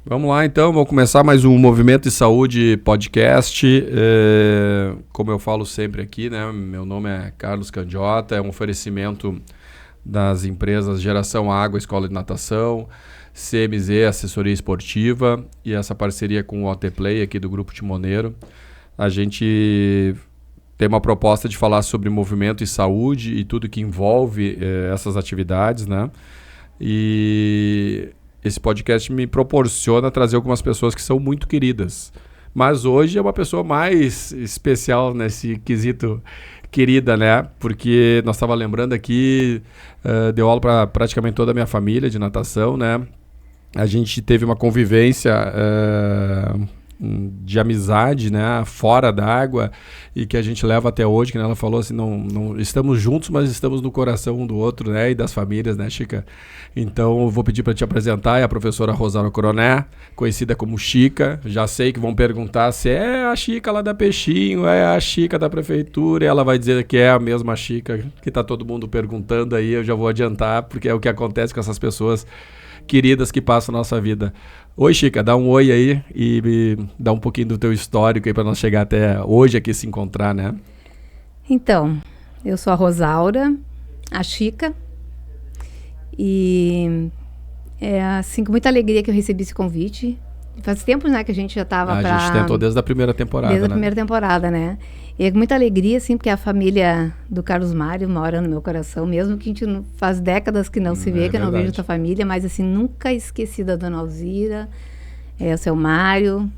Vamos lá, então. Vou começar mais um Movimento e Saúde podcast. Como eu falo sempre aqui, né? Meu nome é Carlos Candiota. É um oferecimento das empresas Geração Água, Escola de Natação, CMZ, Assessoria Esportiva, e essa parceria com o OT Play aqui do Grupo Timoneiro. A gente tem uma proposta de falar sobre movimento e saúde e tudo que envolve essas atividades, né? E esse podcast me proporciona trazer algumas pessoas que são muito queridas. Mas hoje é uma pessoa mais especial nesse quesito querida, né? Porque nós estávamos lembrando aqui, deu aula para praticamente toda a minha família de natação, né? A gente teve uma convivência de amizade, né, fora da água, e que a gente leva até hoje, que ela falou assim, não estamos juntos, mas estamos no coração um do outro, né, e das famílias, né, Chica? Então eu vou pedir para te apresentar, é a professora Rosário Coroné, conhecida como Chica. Já sei que vão perguntar se é a Chica lá da Peixinho, é a Chica da prefeitura, e ela vai dizer que é a mesma Chica, que tá todo mundo perguntando aí. Eu já vou adiantar, porque é o que acontece com essas pessoas queridas que passam na nossa vida. Oi, Chica, dá um oi aí e dá um pouquinho do teu histórico aí para nós chegar até hoje aqui se encontrar, né? Então, eu sou a Rosaura, a Chica, e é assim com muita alegria que eu recebi esse convite. Faz tempo, né, que a gente já estava A gente tentou desde a primeira temporada, Desde a primeira temporada, né? E é com muita alegria, assim, porque a família do Carlos Mário mora no meu coração, mesmo que a gente faz décadas que não se vê, que eu não vejo a tua família, mas assim, nunca esqueci da Dona Alzira, o seu Mário,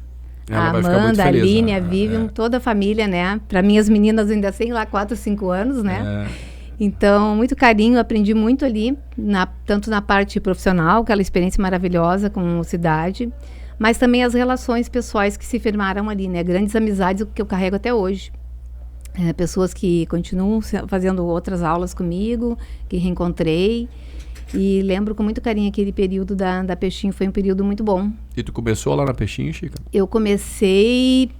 a Amanda, a Aline, a Vivian, toda a família, né? Para mim, as meninas ainda têm lá 4, 5 anos, né? Então, muito carinho, aprendi muito ali, tanto na parte profissional, aquela experiência maravilhosa com a cidade, mas também as relações pessoais que se firmaram ali, né? Grandes amizades que eu carrego até hoje. Pessoas que continuam fazendo outras aulas comigo, que reencontrei. E lembro com muito carinho aquele período da Peixinho, foi um período muito bom. E tu começou lá na Peixinho, Chica? Eu comecei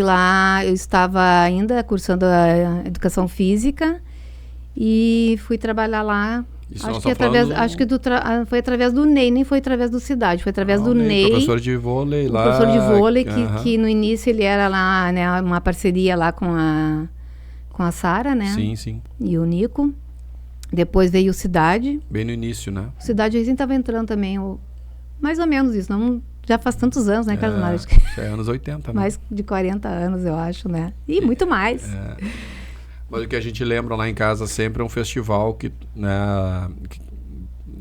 lá, eu estava ainda cursando a educação física e fui trabalhar lá. Isso acho que foi através do Ney, nem foi através do Cidade, foi através do Ney. Professor de vôlei lá. Professor de vôlei, que no início ele era lá, né, uma parceria lá com a Sara, né? Sim, sim. E o Nico. Depois veio o Cidade. Bem no início, né? O Cidade recém estava entrando também, mais ou menos isso, já faz tantos anos, né, Carlos Mário? Já é anos 80, né? Mais de 40 anos, eu acho, né? E muito mais. Mas o que a gente lembra lá em casa sempre é um festival que, né, que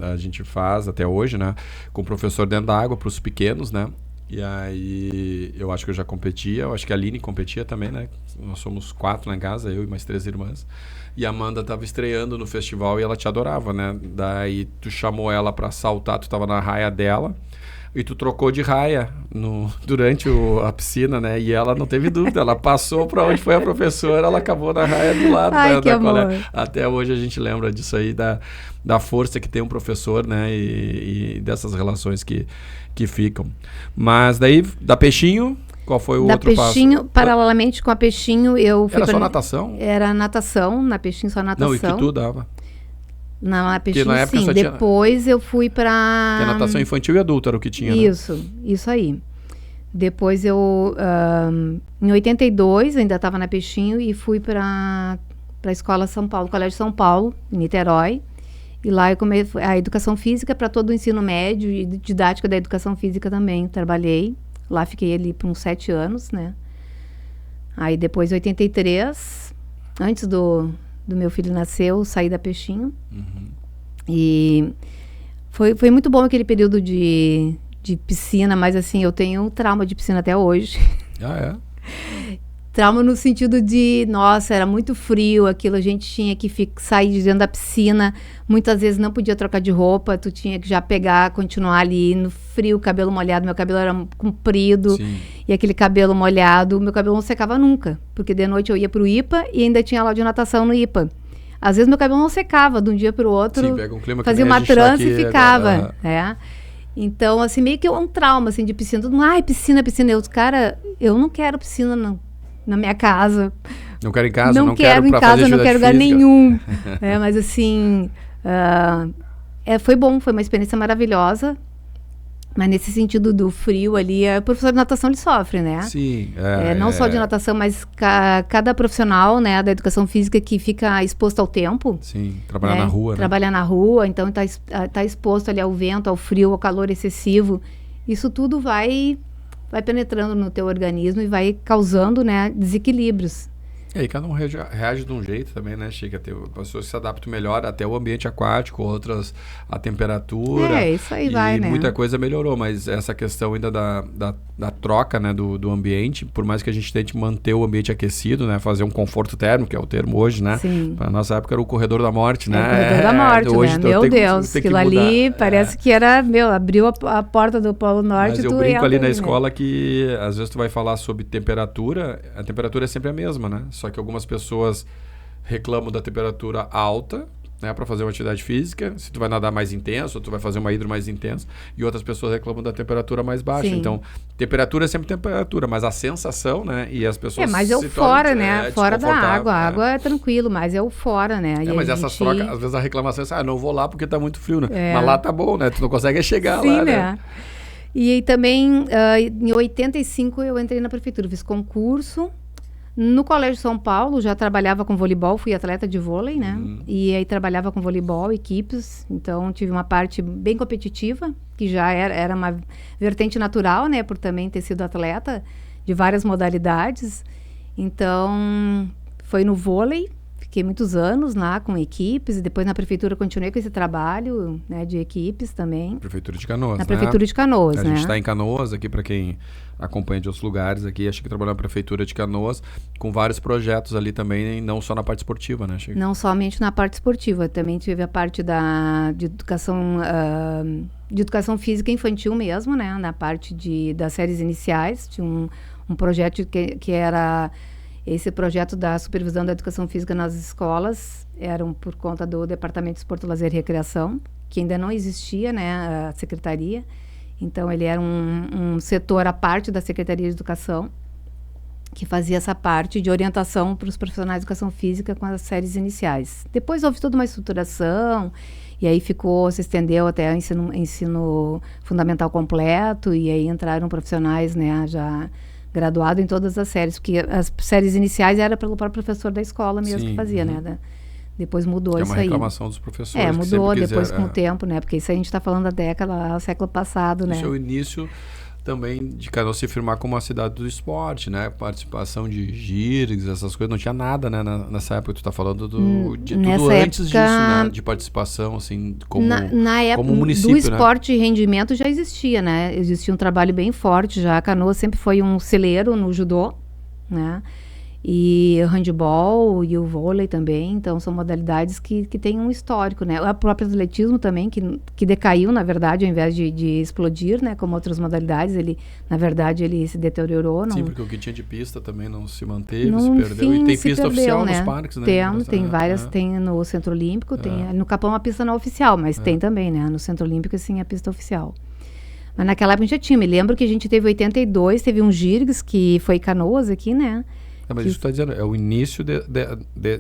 a gente faz até hoje, né? Com o professor dentro da água para os pequenos, né? E aí eu acho que eu já competia, eu acho que a Aline competia também, né? Nós somos 4 lá em casa, eu e mais 3 irmãs. E a Amanda estava estreando no festival e ela te adorava, né? Daí tu chamou ela para saltar, tu estava na raia dela. E tu trocou de raia durante a piscina, né? E ela não teve dúvida, ela passou para onde foi a professora, ela acabou na raia do lado. Ai, que amor. Até hoje a gente lembra disso aí, da força que tem um professor, né? E dessas relações que ficam. Mas daí, da Peixinho, qual foi o outro passo? Da Peixinho, paralelamente com a Peixinho, eu fui... Era só natação? Era natação, na Peixinho só natação. Não, e que tu dava? Na Peixinho, sim. Depois eu fui para... Porque a natação infantil e adulta era o que tinha, Isso, né? Isso aí. Depois eu, em 82, eu ainda estava na Peixinho e fui para a Escola São Paulo, Colégio São Paulo, em Niterói. E lá eu comecei a educação física para todo o ensino médio e didática da educação física também. Trabalhei. Lá fiquei ali por uns 7 anos, né? Aí depois, em 83, antes do meu filho nascer, eu saí da Peixinho. Uhum. E foi muito bom aquele período de piscina, mas assim, eu tenho um trauma de piscina até hoje. Ah, é? Trauma no sentido de, nossa, era muito frio aquilo, a gente tinha que sair de dentro da piscina, muitas vezes não podia trocar de roupa, tu tinha que já pegar, continuar ali no frio, cabelo molhado, meu cabelo era comprido. Sim. E aquele cabelo molhado, meu cabelo não secava nunca, porque de noite eu ia pro IPA e ainda tinha aula de natação no IPA. Às vezes meu cabelo não secava de um dia pro outro. Sim, pega um clima fazia uma trança e ficava. Então, assim, meio que um trauma, assim, de piscina. Todo mundo, piscina. Cara, eu não quero piscina, não. Na minha casa. Não quero em casa, não quero em casa, não quero lugar nenhum. Mas assim, foi bom, foi uma experiência maravilhosa. Mas nesse sentido do frio ali, o professor de natação ele sofre, né? Sim. Não só de natação, mas cada profissional, né, da educação física que fica exposto ao tempo. Sim, trabalhar na rua, né? Trabalhar na rua, então tá exposto ali ao vento, ao frio, ao calor excessivo. Isso tudo vai penetrando no teu organismo e vai causando, né, desequilíbrios. E aí cada um reage de um jeito também, né, Chica? Tem pessoas que se adaptam melhor até o ambiente aquático, outras a temperatura. Isso aí vai, né? E muita coisa melhorou, mas essa questão ainda da troca, né, do ambiente, por mais que a gente tente manter o ambiente aquecido, né, fazer um conforto térmico, que é o termo hoje, né? Sim. Na nossa época era o corredor da morte, né? O corredor da morte, hoje, né? Meu Deus, aquilo ali parece que era, abriu a porta do Polo Norte. Mas eu brinco ali na escola que às vezes tu vai falar sobre temperatura, a temperatura é sempre a mesma, né? Só que algumas pessoas reclamam da temperatura alta, né, para fazer uma atividade física, se tu vai nadar mais intenso, ou tu vai fazer uma hidro mais intensa, e outras pessoas reclamam da temperatura mais baixa. Sim. Então, temperatura é sempre temperatura, mas a sensação, né, e as pessoas mas é o fora, né, fora da água. A água é tranquilo, mas é o fora, né. Mas essas trocas, às vezes a reclamação é não vou lá porque tá muito frio, né. Mas lá tá bom, né, tu não consegue chegar. Sim, lá, né. E também, em 85, eu entrei na prefeitura, fiz concurso. No Colégio São Paulo, já trabalhava com voleibol, fui atleta de vôlei, né? E aí trabalhava com voleibol, equipes, então tive uma parte bem competitiva, que já era uma vertente natural, né? Por também ter sido atleta de várias modalidades. Então, foi no vôlei, fiquei muitos anos lá com equipes, e depois na prefeitura continuei com esse trabalho, né? De equipes também. Prefeitura de Canoas, Na Prefeitura de Canoas, né? A gente está em Canoas aqui, para quem acompanha de outros lugares aqui, acho que trabalhou na Prefeitura de Canoas, com vários projetos ali também, não só na parte esportiva, né, Chico? Não somente na parte esportiva, também tive a parte de educação física infantil mesmo, né, na parte das séries iniciais, tinha um projeto que era esse projeto da supervisão da educação física nas escolas, eram por conta do Departamento de Esporte, Lazer e Recreação, que ainda não existia, né, a secretaria. Então, ele era um setor à parte da Secretaria de Educação, que fazia essa parte de orientação para os profissionais de educação física com as séries iniciais. Depois houve toda uma estruturação, e aí se estendeu até o ensino fundamental completo, e aí entraram profissionais, né, já graduados em todas as séries, porque as séries iniciais era pelo próprio professor da escola mesmo. Sim, que fazia, né? Depois mudou isso aí. É uma reclamação dos professores. Mudou depois com o tempo, né? Porque isso a gente está falando da década, do século passado, né? Isso é o início também de Canoas se firmar como uma cidade do esporte, né? Participação de GIRGs, essas coisas. Não tinha nada, né? Nessa época tu tá falando de tudo antes disso, né? De participação, assim, como município, do esporte, né? E rendimento já existia, né? Existia um trabalho bem forte já. Canoas sempre foi um celeiro no judô, né? E o handebol e o vôlei também, então são modalidades que têm um histórico, né? O próprio atletismo também, que decaiu, na verdade, ao invés de explodir, né? Como outras modalidades, na verdade, ele se deteriorou. Sim, porque o que tinha de pista também não se manteve, se perdeu. E tem pista oficial, né? Nos parques, né? Tem várias, tem no Centro Olímpico, tem no Capão a pista não oficial, mas tem também, né? No Centro Olímpico, sim, a pista oficial. Mas naquela época a gente já tinha, me lembro que a gente teve 82, teve um GIRGs, que foi Canoas aqui, né? Mas isso está dizendo, é o início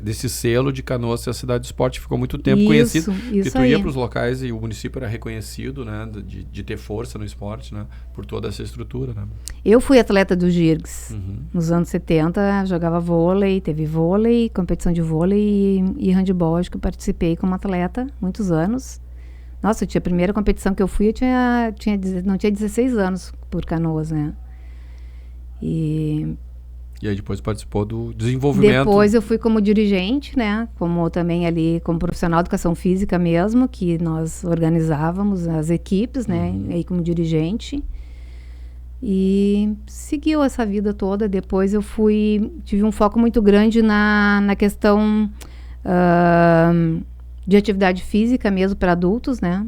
desse selo de Canoas ser a cidade do esporte, ficou muito tempo conhecido, porque tu ia para os locais e o município era reconhecido, né, de ter força no esporte, né, por toda essa estrutura, né. Eu fui atleta do GIRGs, nos anos 70, jogava vôlei, teve vôlei, competição de vôlei e handebol, acho que eu participei como atleta, muitos anos. Nossa, a primeira competição que eu fui, não tinha 16 anos por Canoas, né. E aí depois participou do desenvolvimento. Depois eu fui como dirigente, né? Como também ali como profissional de educação física mesmo, que nós organizávamos as equipes, né? Aí como dirigente. E seguiu essa vida toda. Depois eu tive um foco muito grande na questão de atividade física mesmo para adultos, né?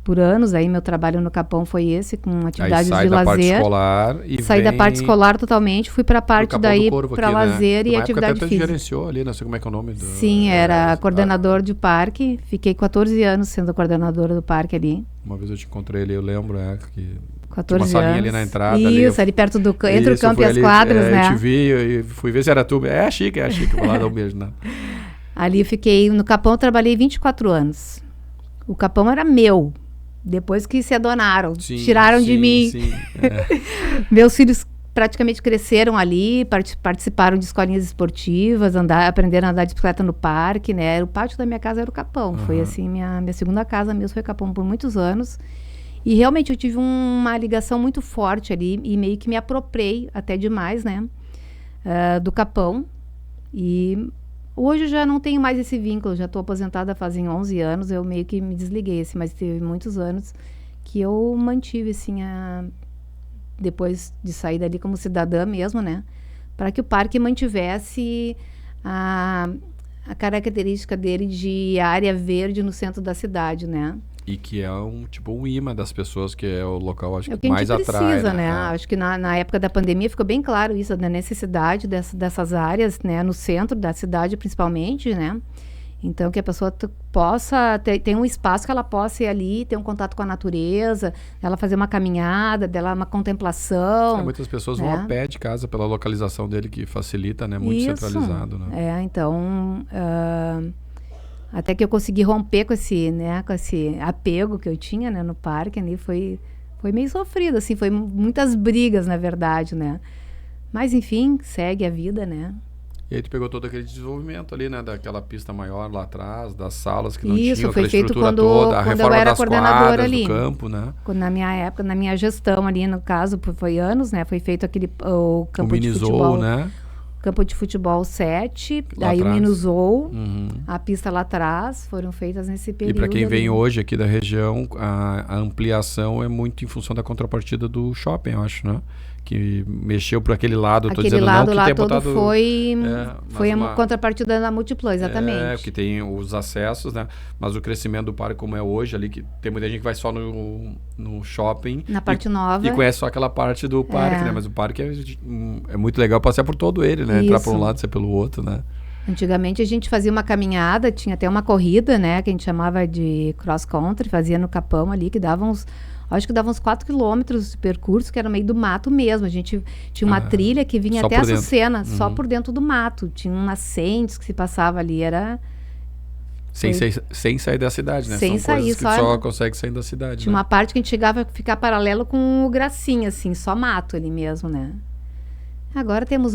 Por anos, aí meu trabalho no Capão foi esse, com atividades de lazer. Parte escolar e saí da parte escolar totalmente, fui para a parte daí para lazer, né? E atividade física. Você gerenciou ali, não sei como é que é o nome. Sim, era coordenador de parque, fiquei 14 anos sendo coordenadora do parque ali. Uma vez eu te encontrei ali, eu lembro, que 14 tinha uma salinha anos. Ali na entrada. Isso, ali perto entre o campo e as quadras, né? Eu te vi e fui ver se era tu. É chique, vou lá dar um beijo, né? Ali eu fiquei, no Capão eu trabalhei 24 anos. O Capão era meu. depois que se adonaram, Sim, tiraram de mim. Sim, Meus filhos praticamente cresceram ali, participaram de escolinhas esportivas, aprenderam a andar de bicicleta no parque, né? O pátio da minha casa era o Capão. Foi assim, minha segunda casa mesmo foi Capão por muitos anos. E realmente eu tive uma ligação muito forte ali e meio que me apropriei até demais, né? Do Capão. E hoje eu já não tenho mais esse vínculo, já estou aposentada fazem 11 anos, eu meio que me desliguei, assim, mas teve muitos anos que eu mantive, assim, depois de sair dali como cidadã mesmo, né? Para que o parque mantivesse a característica dele de área verde no centro da cidade, né? E que é um imã das pessoas, que é o local, acho que mais atrai. Precisa, né? Acho que na época da pandemia ficou bem claro isso, da necessidade dessas áreas, né? No centro da cidade, principalmente, né? Então, que a pessoa possa ter um espaço que ela possa ir ali, ter um contato com a natureza, ela fazer uma caminhada, dela uma contemplação. Muitas pessoas vão a pé de casa pela localização dele, que facilita, né? Muito centralizado, né? Então... até que eu consegui romper com esse apego que eu tinha, né, no parque ali, foi meio sofrido, assim, foi muitas brigas, na verdade, né? Mas, enfim, segue a vida, né? E aí tu pegou todo aquele desenvolvimento ali, né, daquela pista maior lá atrás, das salas que não tinham, aquela foi feito estrutura toda, a reforma eu era das coordenadora quadras ali. do campo, né? Na minha época, na minha gestão ali, no caso, foi anos, né? Foi feito o campo de futebol, né? Campo de futebol 7, daí o Minuzou, a pista lá atrás, foram feitas nesse período. E para quem vem hoje aqui da região, a ampliação é muito em função da contrapartida do shopping, eu acho, né? Que mexeu por aquele lado, tô dizendo não que lá tenha todo botado... foi a contrapartida da Multiplan, exatamente. Que tem os acessos, né? Mas o crescimento do parque como é hoje ali, que tem muita gente que vai só no shopping. Na parte nova. E conhece só aquela parte do parque, né? Mas o parque é muito legal passear por todo ele, né? Entrar por um lado e sair pelo outro, né? Antigamente a gente fazia uma caminhada, tinha até uma corrida, né? Que a gente chamava de cross country, fazia no Capão ali, que dava uns 4 quilômetros de percurso, que era no meio do mato mesmo. A gente tinha uma trilha que vinha até a Açucena, só por dentro do mato. Tinha umas nascentes que se passava ali, era... Sem sair da cidade, né? Sem São sair, coisas que só consegue sair da cidade. Tinha uma parte que a gente chegava a ficar paralelo com o Gracinha, assim, só mato ali mesmo, né? Agora temos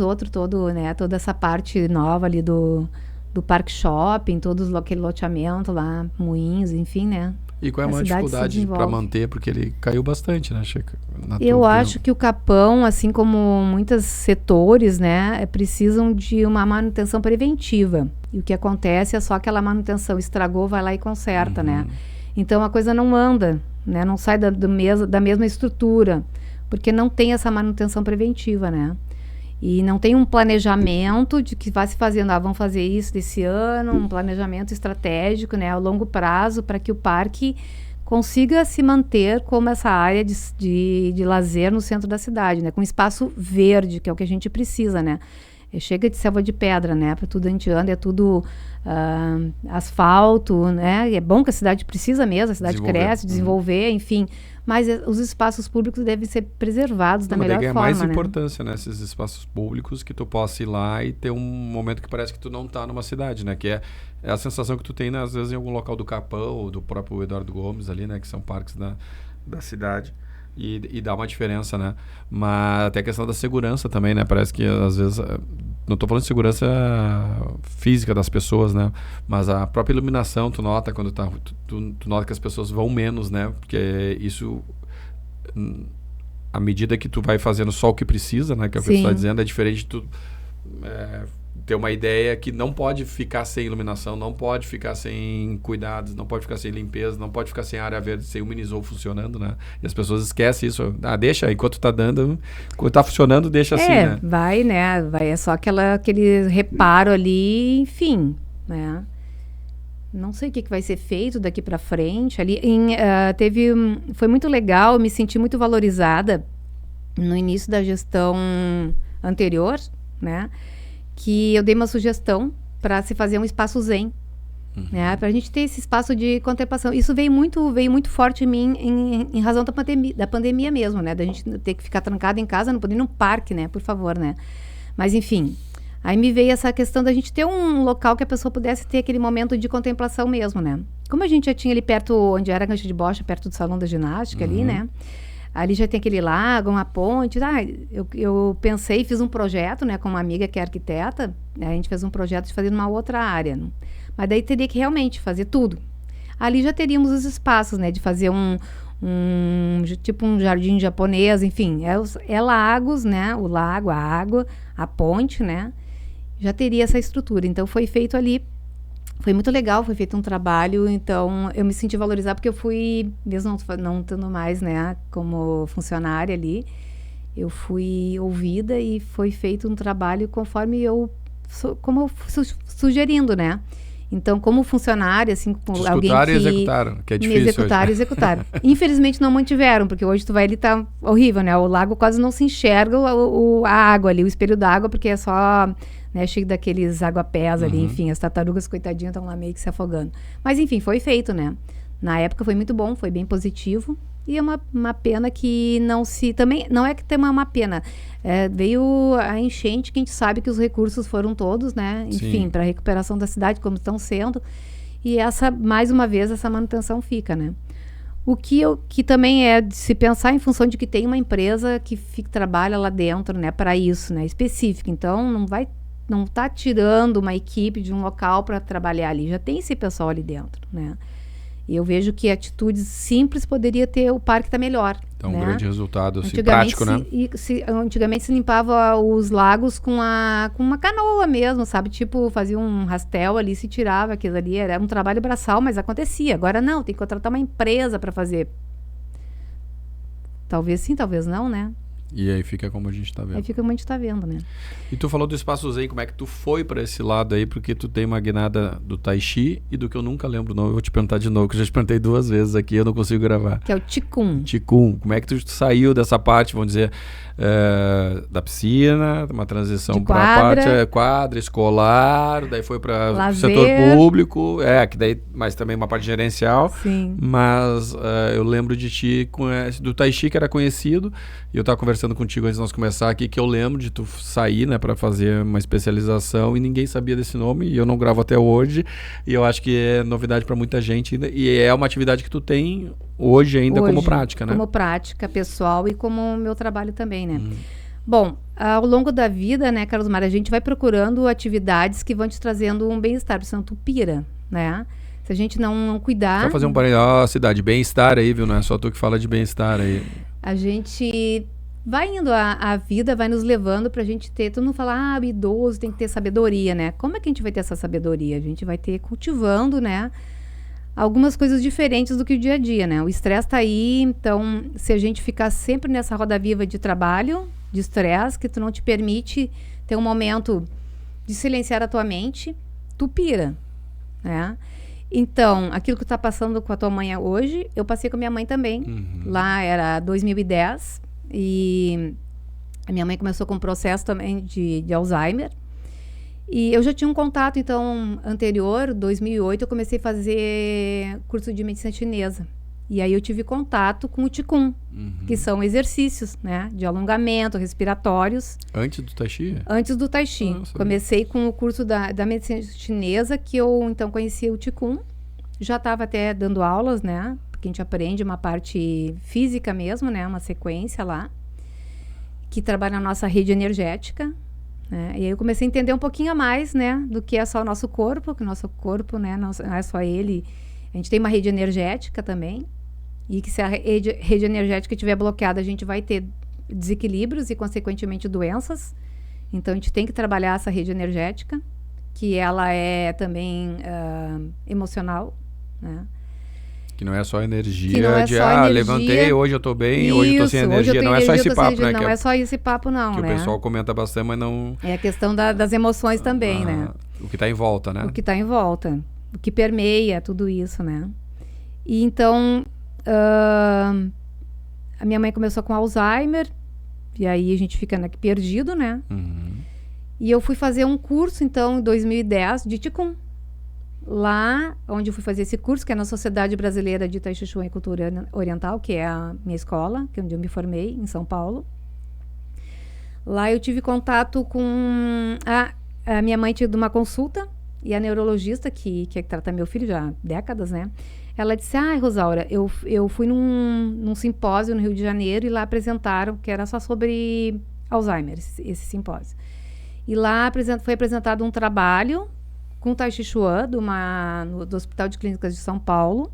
toda essa parte nova ali do Parque Shopping, aquele loteamento lá, Moinhos, enfim, né? E qual é a maior dificuldade para manter? Porque ele caiu bastante, né, Chica? Eu acho que o Capão, assim como muitos setores, né, precisam de uma manutenção preventiva. E o que acontece é só aquela manutenção estragou, vai lá e conserta, né? Então a coisa não anda, né? Não sai da mesma estrutura, porque não tem essa manutenção preventiva, né? E não tem um planejamento de que vai se fazendo, vamos fazer isso desse ano, um planejamento estratégico, né, a longo prazo, para que o parque consiga se manter como essa área de lazer no centro da cidade, né, com espaço verde, que é o que a gente precisa, né. Chega de selva de pedra, né, para tudo a gente anda, é tudo asfalto, né, e é bom que a cidade precisa mesmo, a cidade cresce, desenvolver, enfim, mas os espaços públicos devem ser preservados da melhor forma, mais né? importância, né, esses espaços públicos, que tu possa ir lá e ter um momento que parece que tu não tá numa cidade, né, que é a sensação que tu tem, né, às vezes em algum local do Capão ou do próprio Eduardo Gomes ali, né, que são parques da cidade. E dá uma diferença, né? Mas até a questão da segurança também, né? Parece que às vezes... Não estou falando de segurança física das pessoas, né? Mas a própria iluminação, tu nota quando tu nota que as pessoas vão menos, né? Porque isso... À medida que tu vai fazendo só o que precisa, né? Que é o que tu está dizendo, é diferente de tu... ter uma ideia que não pode ficar sem iluminação, não pode ficar sem cuidados, não pode ficar sem limpeza, não pode ficar sem área verde, sem o Minizou funcionando, né? E as pessoas esquecem isso. Deixa, enquanto tá dando, enquanto tá funcionando, deixa assim, né? Vai, né? É só aquele reparo ali, enfim, né? Não sei o que vai ser feito daqui para frente. Ali foi muito legal, eu me senti muito valorizada no início da gestão anterior, né? Que eu dei uma sugestão para se fazer um espaço zen, né? Para a gente ter esse espaço de contemplação. Isso veio muito forte em mim em razão da pandemia mesmo, né? Da gente ter que ficar trancado em casa, não poder ir num parque, né? Por favor, né? Mas enfim, aí me veio essa questão da gente ter um local que a pessoa pudesse ter aquele momento de contemplação mesmo, né? como a gente já tinha ali perto, onde era a cancha de bocha, perto do salão da ginástica ali, né? Ali já tem aquele lago, uma ponte. Eu pensei, fiz um projeto, né, com uma amiga que é arquiteta, né, a gente fez um projeto de fazer numa outra área. Né? Mas daí teria que realmente fazer tudo. Ali já teríamos os espaços, né, de fazer tipo um jardim japonês, enfim, é lagos, né, o lago, a água, a ponte, né, já teria essa estrutura. Então foi feito ali. Foi muito legal, foi feito um trabalho, então eu me senti valorizada porque eu fui, mesmo não estando mais, né, como funcionária ali, eu fui ouvida e foi feito um trabalho conforme sugerindo, né. Então, como funcionária, assim, com alguém que... e executaram, que é difícil. Me executaram e executaram. Infelizmente não mantiveram, porque hoje tu vai ali, tá horrível, né, o lago quase não se enxerga a água ali, o espelho da água, porque é só... Né, cheio daqueles aguapés ali, enfim, as tartarugas, coitadinhas, estão lá meio que se afogando. Mas, enfim, foi feito, né? Na época foi muito bom, foi bem positivo. E é uma pena que também, não é que tem uma pena. Veio a enchente, que a gente sabe que os recursos foram todos, né? Enfim, para a recuperação da cidade, como estão sendo. E mais uma vez, essa manutenção fica, né? O que também é de se pensar em função de que tem uma empresa que trabalha lá dentro, né? Para isso, né? Específica. Então, não está tirando uma equipe de um local para trabalhar ali. Já tem esse pessoal ali dentro, né? E eu vejo que atitudes simples poderia ter, o parque tá melhor. Então, né? um grande resultado, assim, prático, né? Antigamente se limpava os lagos com uma canoa mesmo, sabe? Tipo, fazia um rastel ali, se tirava aquilo ali. Era um trabalho braçal, mas acontecia. Agora não, tem que contratar uma empresa para fazer. Talvez sim, talvez não, né? E aí fica como a gente tá vendo. Aí fica como a gente tá vendo, né? E tu falou do Espaço Zen, como é que tu foi para esse lado aí? Porque tu tem uma guinada do Tai Chi e do que eu nunca lembro o nome. Eu vou te perguntar de novo, que eu já te perguntei 2 vezes aqui, eu não consigo gravar. Que é o Qigong. Qigong. Como é que tu saiu dessa parte, vamos dizer, da piscina, uma transição para a parte quadra, escolar, daí foi para o setor público, que daí, mas também uma parte gerencial. Sim. Mas eu lembro de ti, do Tai Chi, que era conhecido, e eu estava conversando contigo antes de nós começar aqui, que eu lembro de tu sair, né, para fazer uma especialização e ninguém sabia desse nome, e eu não gravo até hoje, e eu acho que é novidade para muita gente, e é uma atividade que tu tem hoje ainda como prática, né? Como prática pessoal e como meu trabalho também, né? Bom, ao longo da vida, né, Carlos Mário, a gente vai procurando atividades que vão te trazendo um bem-estar, senão tu pira, né? Se a gente não cuidar... Só fazer um parênteses, cidade, bem-estar aí, viu? Não é só tu que fala de bem-estar aí. A gente vai indo, a vida vai nos levando pra gente ter, todo mundo fala, o idoso tem que ter sabedoria, né? Como é que a gente vai ter essa sabedoria? A gente vai ter cultivando, né, algumas coisas diferentes do que o dia a dia, né? O estresse tá aí, então se a gente ficar sempre nessa roda viva de trabalho, de estresse, que tu não te permite ter um momento de silenciar a tua mente, tu pira, né? Então, aquilo que tu tá passando com a tua mãe hoje, eu passei com a minha mãe também. Lá era 2010 e a minha mãe começou com um processo também de Alzheimer. E eu já tinha um contato, então, anterior, 2008, eu comecei a fazer curso de medicina chinesa. E aí eu tive contato com o Qigong, que são exercícios, né, de alongamento, respiratórios. Antes do Tai Chi? Antes do Tai Chi. Comecei com o curso da medicina chinesa, que eu, então, conhecia o Qigong. Já estava até dando aulas, né, porque a gente aprende uma parte física mesmo, né, uma sequência lá, que trabalha na nossa rede energética. Né? E aí eu comecei a entender um pouquinho a mais, né, do que é só o nosso corpo, que o nosso corpo, né, não é só ele. A gente tem uma rede energética também, e que se a rede energética estiver bloqueada, a gente vai ter desequilíbrios e, consequentemente, doenças. Então, a gente tem que trabalhar essa rede energética, que ela é também emocional, né? Que não é só energia levantei, hoje eu tô bem, isso, hoje eu tô sem energia. Não é só esse papo, né? Não é só esse papo, não, que né? o pessoal comenta bastante, mas não... É a questão das emoções também, né? O que tá em volta, né? O que tá em volta. O que permeia tudo isso, né? E então, a minha mãe começou com Alzheimer, e aí a gente fica perdido, né? E eu fui fazer um curso, então, em 2010, de Qigong. Lá, onde eu fui fazer esse curso, que é na Sociedade Brasileira de Tai Chi Chuan e Cultura Oriental, que é a minha escola, que é onde eu me formei, em São Paulo. Lá eu tive contato com... A minha mãe tinha uma consulta, E a neurologista que trata meu filho já há décadas, né? Ela disse, Rosaura, eu fui num simpósio no Rio de Janeiro e lá apresentaram, que era só sobre Alzheimer, esse simpósio. E lá foi apresentado um trabalho com o Tai Chi Chuan, do Hospital de Clínicas de São Paulo.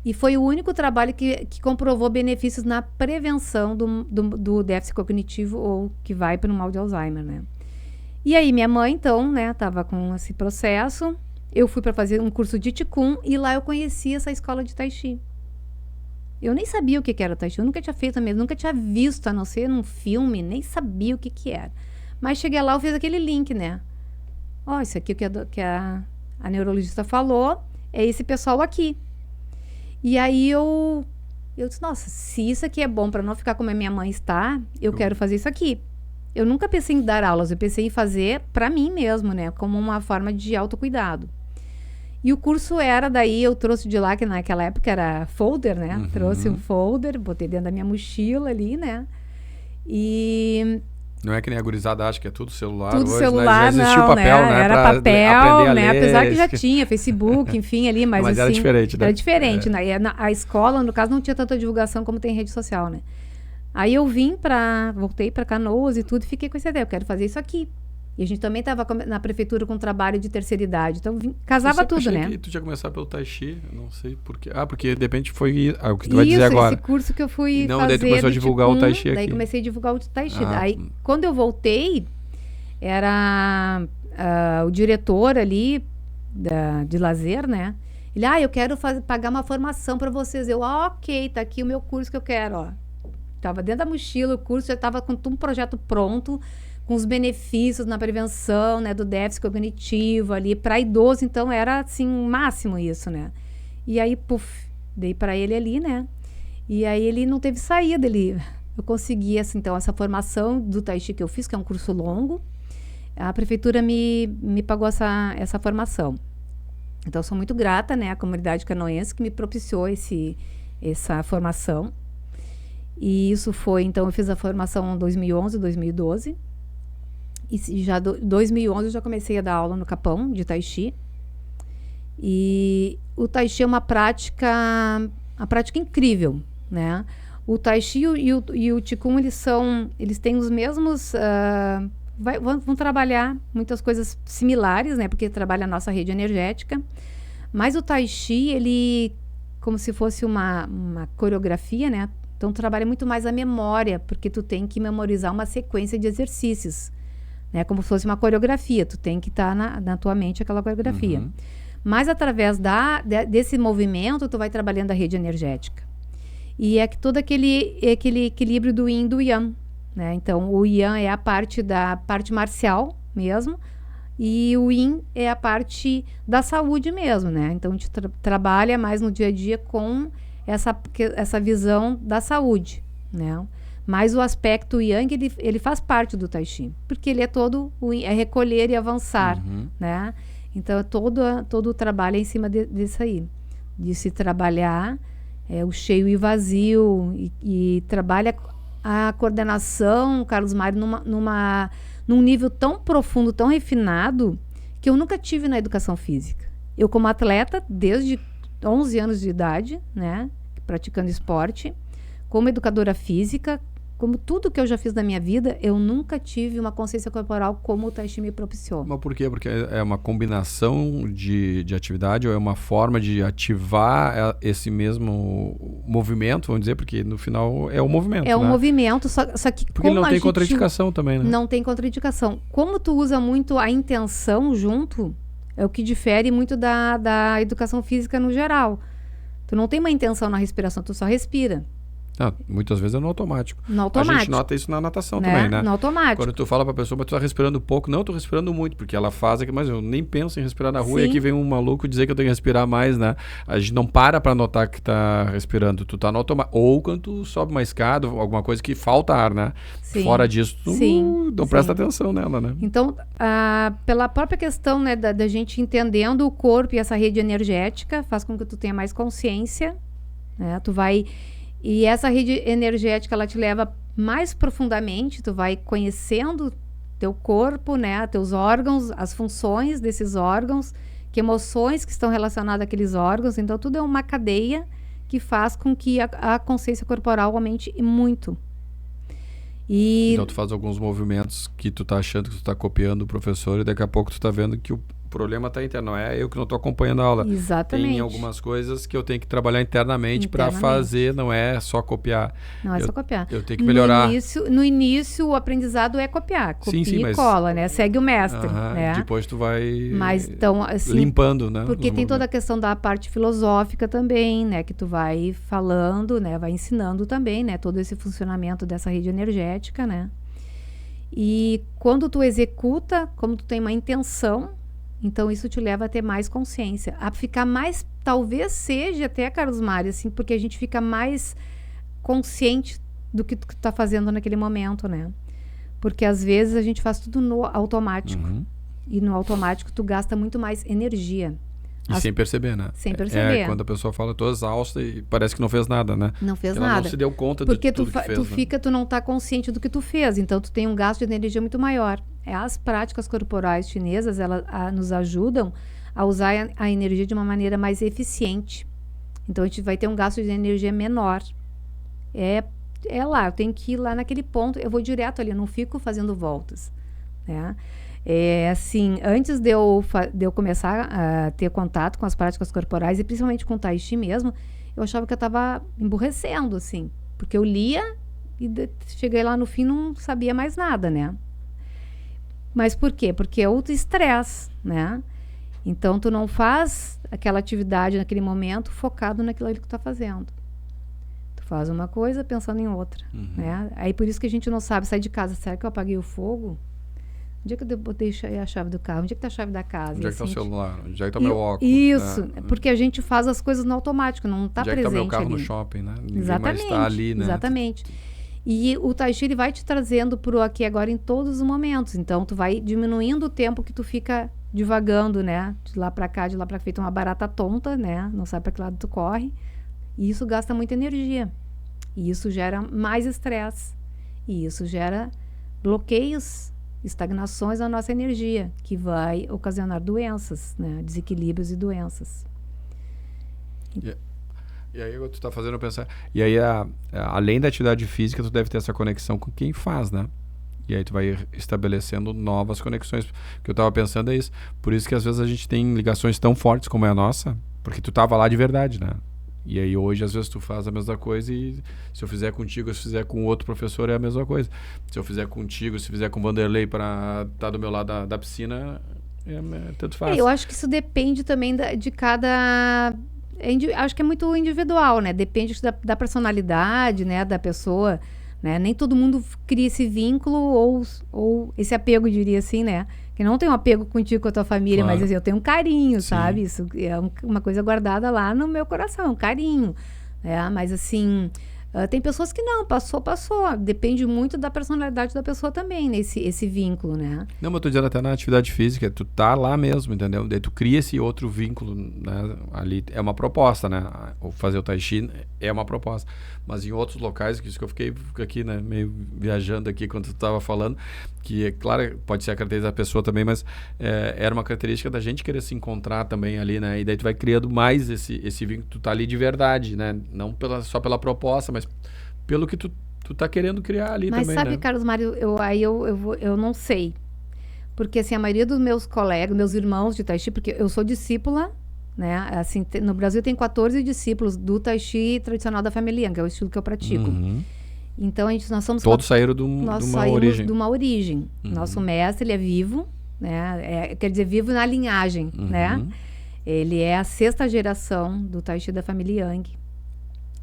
E foi o único trabalho que comprovou benefícios na prevenção do déficit cognitivo ou que vai para o mal de Alzheimer, né? E aí minha mãe, então, né, estava com esse processo. Eu fui para fazer um curso de Qigong e lá eu conheci essa escola de Tai Chi. Eu nem sabia o que era Tai Chi, eu nunca tinha feito mesmo, nunca tinha visto, a não ser num filme, nem sabia o que era. Mas cheguei lá, eu fiz aquele link, né? Isso aqui que a neurologista falou, é esse pessoal aqui. E aí eu disse, nossa, se isso aqui é bom para não ficar como a minha mãe está, eu quero fazer isso aqui. Eu nunca pensei em dar aulas, eu pensei em fazer para mim mesmo, né? Como uma forma de autocuidado. E o curso era, daí eu trouxe de lá, que naquela época era folder, né? Uhum. Trouxe um folder, botei dentro da minha mochila ali, né? E... Não é que nem a gurizada acha que é tudo celular tudo hoje, celular, né? Já existia o papel, né? Era papel, né? Apesar que já tinha Facebook, enfim, ali, mas assim... era diferente, né? Era diferente, né? A escola, no caso, não tinha tanta divulgação como tem em rede social, né? Aí eu voltei para Canoas e tudo, e fiquei com essa ideia, eu quero fazer isso aqui. E a gente também estava na prefeitura com trabalho de terceira idade, então casava tudo, né? Que tu tinha começado pelo Tai Chi, eu não sei porquê. Porque de repente foi o que tu vai dizer agora. Esse curso que eu fui fazer. Daí tu começou a divulgar o Tai Chi aqui. Daí comecei a divulgar o Tai Chi. Daí, quando eu voltei, era o diretor ali de lazer, né? Ele, eu quero pagar uma formação para vocês. Eu, ok, tá aqui o meu curso que eu quero, ó. Tava dentro da mochila o curso, já tava com um projeto pronto, com os benefícios na prevenção, né, do déficit cognitivo ali, para idoso, então era assim, máximo isso, né? E aí, dei para ele ali, né? E aí ele não teve saída, eu consegui, assim, então, essa formação do Tai Chi que eu fiz, que é um curso longo, a prefeitura me pagou essa formação. Então, eu sou muito grata, né, à comunidade canoense que me propiciou essa formação. E isso foi, então, eu fiz a formação em 2011, 2012. E já em 2011 eu já comecei a dar aula no Capão de Tai Chi. E o Tai Chi é uma prática incrível, né? O Tai Chi e o Qigong, eles têm os mesmos... vão trabalhar muitas coisas similares, né? Porque trabalha a nossa rede energética. Mas o Tai Chi, ele, como se fosse uma coreografia, né? Então, trabalha muito mais a memória, porque tu tem que memorizar uma sequência de exercícios, né? Como se fosse uma coreografia, tu tem que estar na tua mente aquela coreografia. Uhum. Mas, através desse movimento, tu vai trabalhando a rede energética. E é todo aquele equilíbrio do Yin e do Yang, né? Então, o Yang é a parte marcial mesmo, e o Yin é a parte da saúde mesmo, né? Então, a gente trabalha mais no dia a dia com essa visão da saúde, né? Mas o aspecto Yang, ele faz parte do Tai Chi, porque ele é é recolher e avançar, né? Então, todo o trabalho é em cima disso aí, de se trabalhar o cheio e vazio, e trabalha a coordenação, Carlos Mário, num nível tão profundo, tão refinado, que eu nunca tive na educação física. Eu, como atleta, desde 11 anos de idade, né, praticando esporte, como educadora física, como tudo que eu já fiz na minha vida, eu nunca tive uma consciência corporal como o Tai Chi me propiciou. Mas por quê? Porque é uma combinação de atividade, ou é uma forma de ativar esse mesmo movimento, vamos dizer, porque no final é o movimento, um movimento, só que porque ele não tem contraindicação também, né? Não tem contraindicação. Como tu usa muito a intenção junto, é o que difere muito da educação física no geral. Tu não tem uma intenção na respiração, tu só respira. Muitas vezes é no automático. No automático. A gente nota isso na natação também, né? No automático. Quando tu fala pra pessoa, mas tu tá respirando pouco. Não, eu tô respirando muito, porque ela faz aqui, mas eu nem penso em respirar na rua. Sim. E aqui vem um maluco dizer que eu tenho que respirar mais, né? A gente não para pra notar que tá respirando. Tu tá no automático. Ou quando tu sobe uma escada, alguma coisa que falta ar, né? Sim. Fora disso, tu não presta atenção nela, né? Então, pela própria questão, né, da gente entendendo o corpo e essa rede energética, faz com que tu tenha mais consciência, né? E essa rede energética, ela te leva mais profundamente, tu vai conhecendo teu corpo, né? Teus órgãos, as funções desses órgãos, que emoções que estão relacionadas àqueles órgãos. Então, tudo é uma cadeia que faz com que a consciência corporal aumente muito. Então, tu faz alguns movimentos que tu tá achando que tu tá copiando o professor e daqui a pouco tu tá vendo que o problema tá interno. Não é eu que não tô acompanhando a aula. Exatamente. Tem algumas coisas que eu tenho que trabalhar internamente para fazer, não é só copiar. Não é só copiar. Eu tenho que melhorar. No início, o aprendizado é copiar. Copia e cola, né? Segue o mestre, né? Depois tu vai então, assim, limpando, né? Porque tem toda a questão da parte filosófica também, né? Que tu vai falando, né? Vai ensinando também, né? Todo esse funcionamento dessa rede energética, né? E quando tu executa, como tu tem uma intenção, então isso te leva a ter mais consciência, a ficar mais, talvez seja até, Carlos Mário, assim, porque a gente fica mais consciente do que tu tá fazendo naquele momento, né? Porque às vezes a gente faz tudo no automático. E no automático tu gasta muito mais energia. E sem perceber, né? Sem perceber. Quando a pessoa fala, tô exausta e parece que não fez nada, né? Não fez ela nada. Não se deu conta porque de tudo que fez. Porque tu não tá consciente do que tu fez, então tu tem um gasto de energia muito maior. As práticas corporais chinesas, elas nos ajudam a usar a energia de uma maneira mais eficiente. Então a gente vai ter um gasto de energia menor. É lá, eu tenho que ir lá naquele ponto, eu vou direto ali, eu não fico fazendo voltas, né? Assim, antes de eu começar a ter contato com as práticas corporais e principalmente com o Tai Chi mesmo, eu achava que eu estava emburrecendo, assim, porque eu lia e cheguei lá no fim não sabia mais nada, né? Mas por quê? Porque é outro estresse, né? Então tu não faz aquela atividade naquele momento focado naquilo ali que tu tá fazendo. Tu faz uma coisa pensando em outra, né? Aí por isso que a gente não sabe sair de casa. Será que eu apaguei o fogo? Onde é que eu botei a chave do carro? Onde é que tá a chave da casa? Onde é que tá o celular? Onde é que tá meu óculos? Isso, porque a gente faz as coisas no automático, não tá presente. Onde é que tá meu carro ali no shopping, né? Ninguém exatamente, mais tá ali, né? Exatamente. E o Tai Chi, ele vai te trazendo pro aqui e agora em todos os momentos. Então, tu vai diminuindo o tempo que tu fica divagando, né? De lá pra cá, feito uma barata tonta, né? Não sabe pra que lado tu corre. E isso gasta muita energia. E isso gera mais estresse. E isso gera bloqueios, estagnações na nossa energia, que vai ocasionar doenças, né? Desequilíbrios e doenças. E aí tu tá fazendo eu pensar... E aí, além da atividade física, tu deve ter essa conexão com quem faz, né? E aí tu vai estabelecendo novas conexões. O que eu tava pensando é isso. Por isso que às vezes a gente tem ligações tão fortes como é a nossa, porque tu tava lá de verdade, né? E aí hoje, às vezes, tu faz a mesma coisa e se eu fizer contigo, se eu fizer com outro professor, é a mesma coisa. Se eu fizer contigo, se fizer com o Vanderlei para estar do meu lado da piscina, tanto faz. Eu acho que isso depende também de cada... acho que é muito individual, né? Depende da personalidade, né? Da pessoa, né? Nem todo mundo cria esse vínculo ou esse apego, diria assim, né? Que não tem um apego contigo, com a tua família, claro. Mas assim, eu tenho um carinho, sim. Sabe? Isso é uma coisa guardada lá no meu coração, um carinho. Mas assim, tem pessoas que não, passou. Depende muito da personalidade da pessoa também, né? Esse vínculo, né? Não, mas eu tô dizendo até na atividade física, tu tá lá mesmo, entendeu? Daí tu cria esse outro vínculo, né? Ali é uma proposta, né? Fazer o Tai Chi é uma proposta. Mas em outros locais, isso que eu fiquei aqui, né? Meio viajando aqui quando tu tava falando, que é claro, pode ser a característica da pessoa também, mas era uma característica da gente querer se encontrar também ali, né? E daí tu vai criando mais esse vínculo, tu tá ali de verdade, né? Não só pela proposta, mas pelo que tu tá querendo criar ali também, né? Mas sabe, Carlos Mário, eu não sei. Porque assim, a maioria dos meus colegas, meus irmãos de Tai Chi, porque eu sou discípula, né? Assim, no Brasil tem 14 discípulos do Tai Chi tradicional da família Yang, que é o estilo que eu pratico. Então, nós somos... Todos saíram de uma origem. De uma origem. Nosso mestre, ele é vivo, né? Quer dizer, vivo na linhagem, né? Ele é a 6ª geração do Tai Chi da família Yang.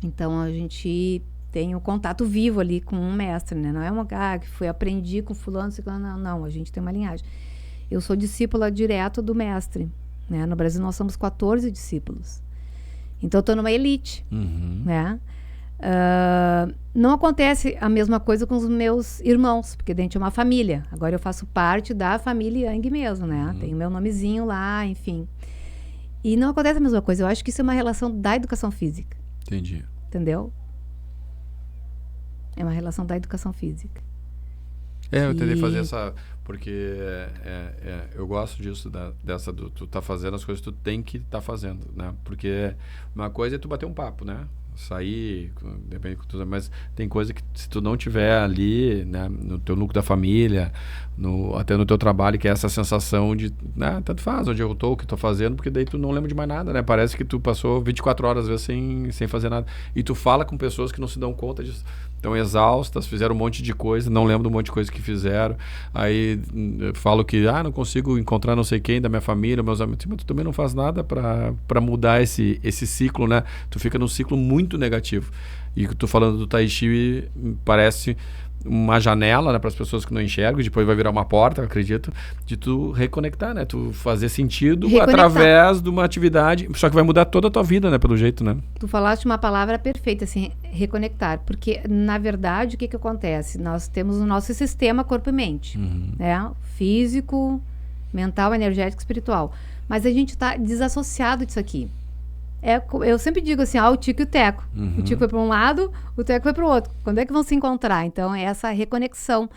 Então, a gente tem um contato vivo ali com um mestre, né? Não é uma que aprendi com fulano, não, a gente tem uma linhagem. Eu sou discípula direto do mestre, né? No Brasil, nós somos 14 discípulos. Então, eu estou numa elite, né? Não acontece a mesma coisa com os meus irmãos, porque a gente é uma família. Agora eu faço parte da família Yang mesmo, né? Tenho meu nomezinho lá, enfim. E não acontece a mesma coisa. Eu acho que isso é uma relação da educação física. Entendi. Entendeu? É uma relação da educação física. Eu tentei fazer essa... Porque eu gosto disso, tu tá fazendo as coisas que tu tem que tá fazendo, né? Porque uma coisa é tu bater um papo, né? Sair, depende de tudo, mas tem coisa que se tu não tiver ali, né, no teu núcleo da família, até no teu trabalho, que é essa sensação de, né, tanto faz onde eu tô, o que tô fazendo, porque daí tu não lembra de mais nada, né? Parece que tu passou 24 horas às vezes sem fazer nada. E tu fala com pessoas que não se dão conta disso. Estão exaustas, fizeram um monte de coisa, não lembro de um monte de coisa que fizeram. Aí eu falo que não consigo encontrar não sei quem da minha família, meus amigos. Mas tu também não faz nada para mudar esse ciclo, né? Tu fica num ciclo muito negativo. E tu falando do Tai Chi parece uma janela, né, para as pessoas que não enxergam, depois vai virar uma porta, eu acredito, de tu reconectar, né? Tu fazer sentido através de uma atividade, só que vai mudar toda a tua vida, né, pelo jeito, né? Tu falaste uma palavra perfeita, assim, reconectar, porque na verdade o que acontece? Nós temos o nosso sistema corpo e mente, né? Físico, mental, energético, espiritual, mas a gente está desassociado disso aqui. Eu sempre digo assim, o Tico e o Teco. O Tico vai para um lado, o Teco vai para o outro. Quando é que vão se encontrar? Então, é essa reconexão.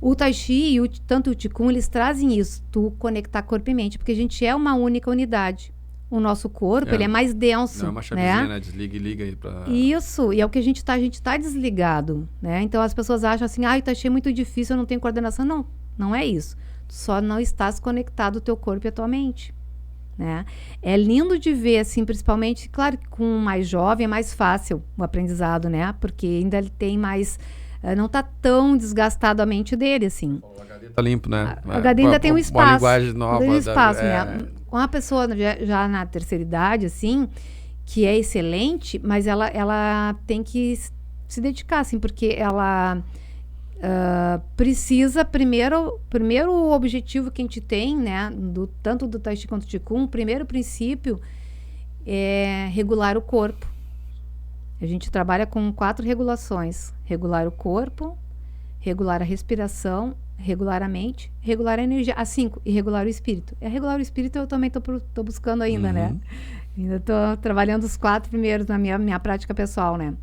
O Tai Chi e tanto o Qigong, eles trazem isso, tu conectar corpo e mente, porque a gente é uma única unidade. O nosso corpo, ele é mais denso. Não é uma chavezinha, né? Desliga e liga aí pra... Isso, e é o que a gente tá desligado, né? Então, as pessoas acham assim, o Tai Chi é muito difícil, eu não tenho coordenação. Não, não é isso. Tu só não estás conectado o teu corpo e a tua mente. Né? É lindo de ver, assim, principalmente, claro que com o mais jovem é mais fácil o aprendizado, né? Porque ainda ele tem mais, não está tão desgastado a mente dele, assim. O HD tá limpo, né? O HD ainda tem um espaço. Uma linguagem nova. Tem um espaço, né? Com a pessoa já na terceira idade, assim, que é excelente, mas ela tem que se dedicar, assim, porque ela... precisa primeiro o objetivo que a gente tem, né, tanto do Tai Chi quanto do Qigong, o primeiro princípio é regular o corpo. A gente trabalha com 4 regulações: regular o corpo, regular a respiração, regular a mente, regular a energia, a 5, e regular o espírito. Regular o espírito eu também tô buscando ainda, né? Ainda tô trabalhando os 4 primeiros na minha prática pessoal, né?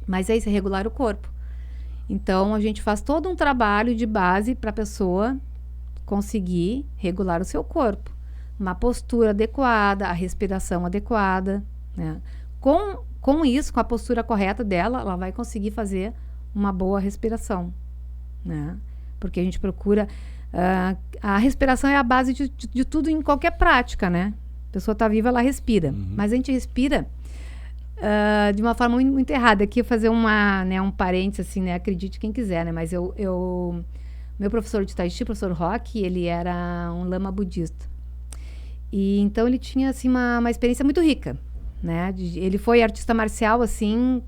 Mas é isso, é regular o corpo. Então, a gente faz todo um trabalho de base para a pessoa conseguir regular o seu corpo. Uma postura adequada, a respiração adequada, né? Com isso, com a postura correta dela, ela vai conseguir fazer uma boa respiração, né? Porque a gente procura... a respiração é a base de tudo em qualquer prática, né? A pessoa está viva, ela respira. Mas a gente respira... de uma forma muito errada. Aqui eu fazer um parênteses, assim, né? Acredite quem quiser, né? Mas meu professor de Tai Chi, professor Rock, ele era um lama budista. E então ele tinha, assim, uma experiência muito rica, né? Ele foi artista marcial, assim,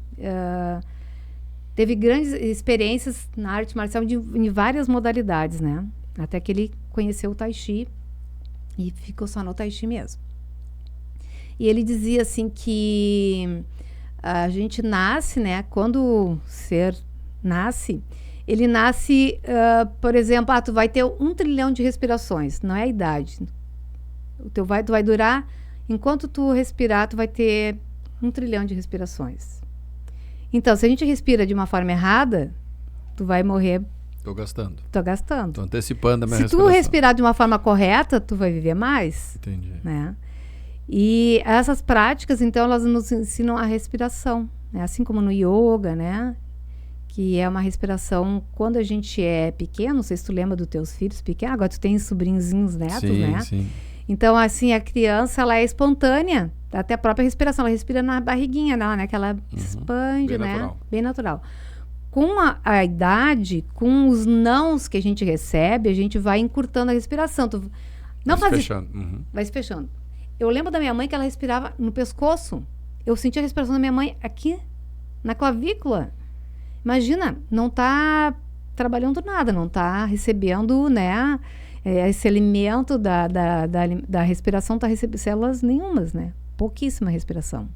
teve grandes experiências na arte marcial em várias modalidades, né? Até que ele conheceu o Tai Chi e ficou só no Tai Chi mesmo. E ele dizia assim que a gente nasce, né? Quando o ser nasce, ele nasce, por exemplo, tu vai ter 1 trilhão de respirações, não é a idade. Tu vai durar, enquanto tu respirar, tu vai ter 1 trilhão de respirações. Então, se a gente respira de uma forma errada, tu vai morrer. Tô gastando. Tô antecipando a minha respiração. Se tu respirar de uma forma correta, tu vai viver mais. Entendi. Né? E essas práticas, então, elas nos ensinam a respiração, né? Assim como no yoga, né? Que é uma respiração quando a gente é pequeno. Não sei se tu lembra dos teus filhos pequenos. Agora tu tem sobrinhos netos, né? Sim. Então, assim, a criança, ela é espontânea. Até a própria respiração. Ela respira na barriguinha dela, né? Que ela expande, bem né? Natural. Bem natural. Com a idade, com os nãos que a gente recebe, a gente vai encurtando a respiração. Vai se fechando. Vai se fechando. Eu lembro da minha mãe que ela respirava no pescoço. Eu sentia a respiração da minha mãe aqui, na clavícula. Imagina, não está trabalhando nada, não está recebendo, né? Esse alimento da respiração, está recebendo células nenhumas, né? Pouquíssima respiração.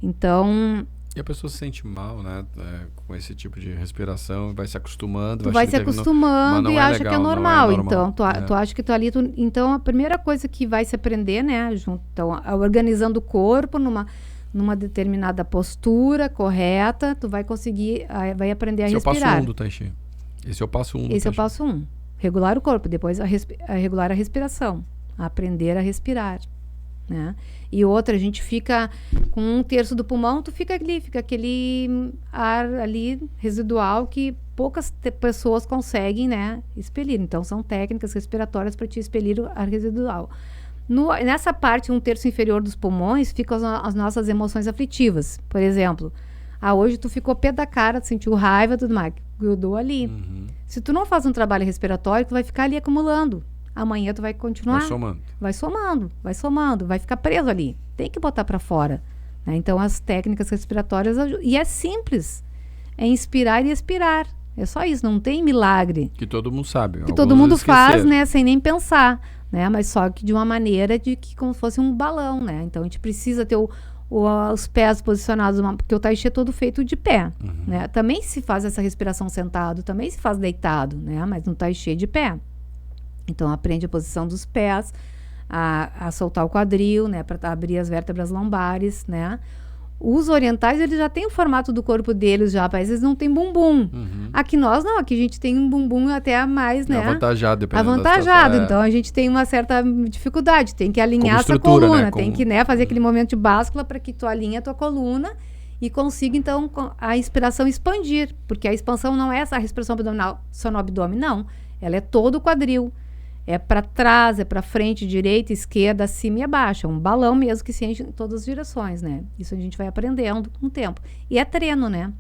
Então... E a pessoa se sente mal, né? Com esse tipo de respiração, vai se acostumando. Tu vai se acostumando e acha que é normal. Então, tu acha que tu ali... Então, a primeira coisa que vai se aprender, né? Então, organizando o corpo numa determinada postura correta, tu vai conseguir... vai aprender a respirar. Eu passo um do Tai Chi. Esse é o passo 1. Esse é o passo 1. Regular o corpo, depois regular a respiração. Aprender a respirar. Né? E outra, a gente fica com 1/3 do pulmão, tu fica aquele ar ali residual que poucas pessoas conseguem, né, expelir. Então, são técnicas respiratórias para te expelir o ar residual. Nessa parte, 1/3 inferior dos pulmões, ficam as nossas emoções aflitivas. Por exemplo, hoje tu ficou pé da cara, tu sentiu raiva, tudo mais, grudou ali. Se tu não faz um trabalho respiratório, tu vai ficar ali acumulando. Amanhã tu vai continuar. Vai somando, vai ficar preso ali. Tem que botar para fora. Né? Então, as técnicas respiratórias e é simples. É inspirar e expirar. É só isso, não tem milagre. Que todo mundo sabe. Que todo mundo faz, né, sem nem pensar. Né? Mas só que de uma maneira como se fosse um balão. Né? Então, a gente precisa ter os pés posicionados, porque o Tai Chi é todo feito de pé. Né? Também se faz essa respiração sentado, também se faz deitado, né? Mas no Tai Chi é de pé. Então, aprende a posição dos pés, a soltar o quadril, né, para abrir as vértebras lombares, né. Os orientais, eles já têm o formato do corpo deles já, mas eles não têm bumbum. Aqui nós não, aqui a gente tem um bumbum até mais, né. Avantajado, dependendo Avantajado, então a gente tem uma certa dificuldade, tem que alinhar essa coluna, né, tem que, né, fazer aquele movimento de báscula para que tu alinhe a tua coluna e consiga, então, a inspiração expandir, porque a expansão não é essa respiração abdominal só no abdômen, não. Ela é todo o quadril. É para trás, é para frente, direita, esquerda, acima e abaixo. É um balão mesmo que se enche em todas as direções, né? Isso a gente vai aprendendo com o tempo. E é treino, né?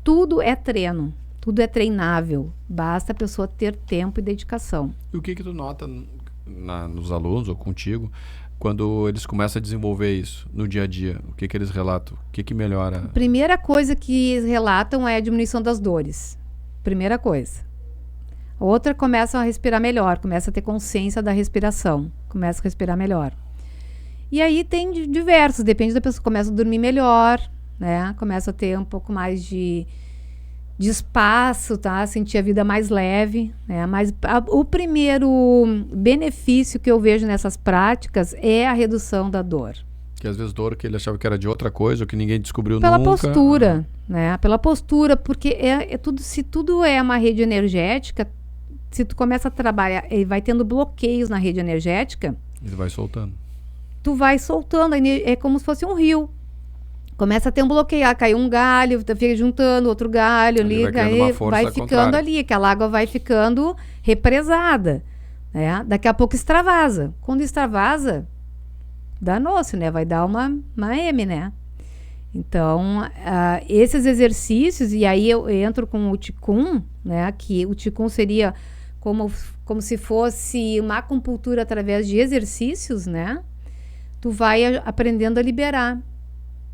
Tudo é treino. Tudo é treinável. Basta a pessoa ter tempo e dedicação. E o que tu nota nos alunos ou contigo quando eles começam a desenvolver isso no dia a dia? O que eles relatam? O que melhora? A primeira coisa que eles relatam é a diminuição das dores. Primeira coisa. Outra, começa a respirar melhor, começa a ter consciência da respiração, começa a respirar melhor. E aí tem diversos, depende da pessoa, começa a dormir melhor, né? Começa a ter um pouco mais de espaço, tá? Sentir a vida mais leve, né? Mas o primeiro benefício que eu vejo nessas práticas é a redução da dor. Que às vezes dor que ele achava que era de outra coisa, ou que ninguém descobriu nunca. Pela postura, né? Pela postura, porque se tudo é uma rede energética, se tu começa a trabalhar e vai tendo bloqueios na rede energética... Ele vai soltando. Tu vai soltando, é como se fosse um rio. Começa a ter um bloqueio, caiu um galho, fica juntando outro galho ali, vai ficando ali, aquela água vai ficando represada. Né? Daqui a pouco extravasa. Quando extravasa, danou-se, né? Vai dar uma M, né? Então, esses exercícios, e aí eu entro com o Qigong, né? Que o Qigong seria como se fosse uma acupuntura através de exercícios, né? Tu vai aprendendo a liberar,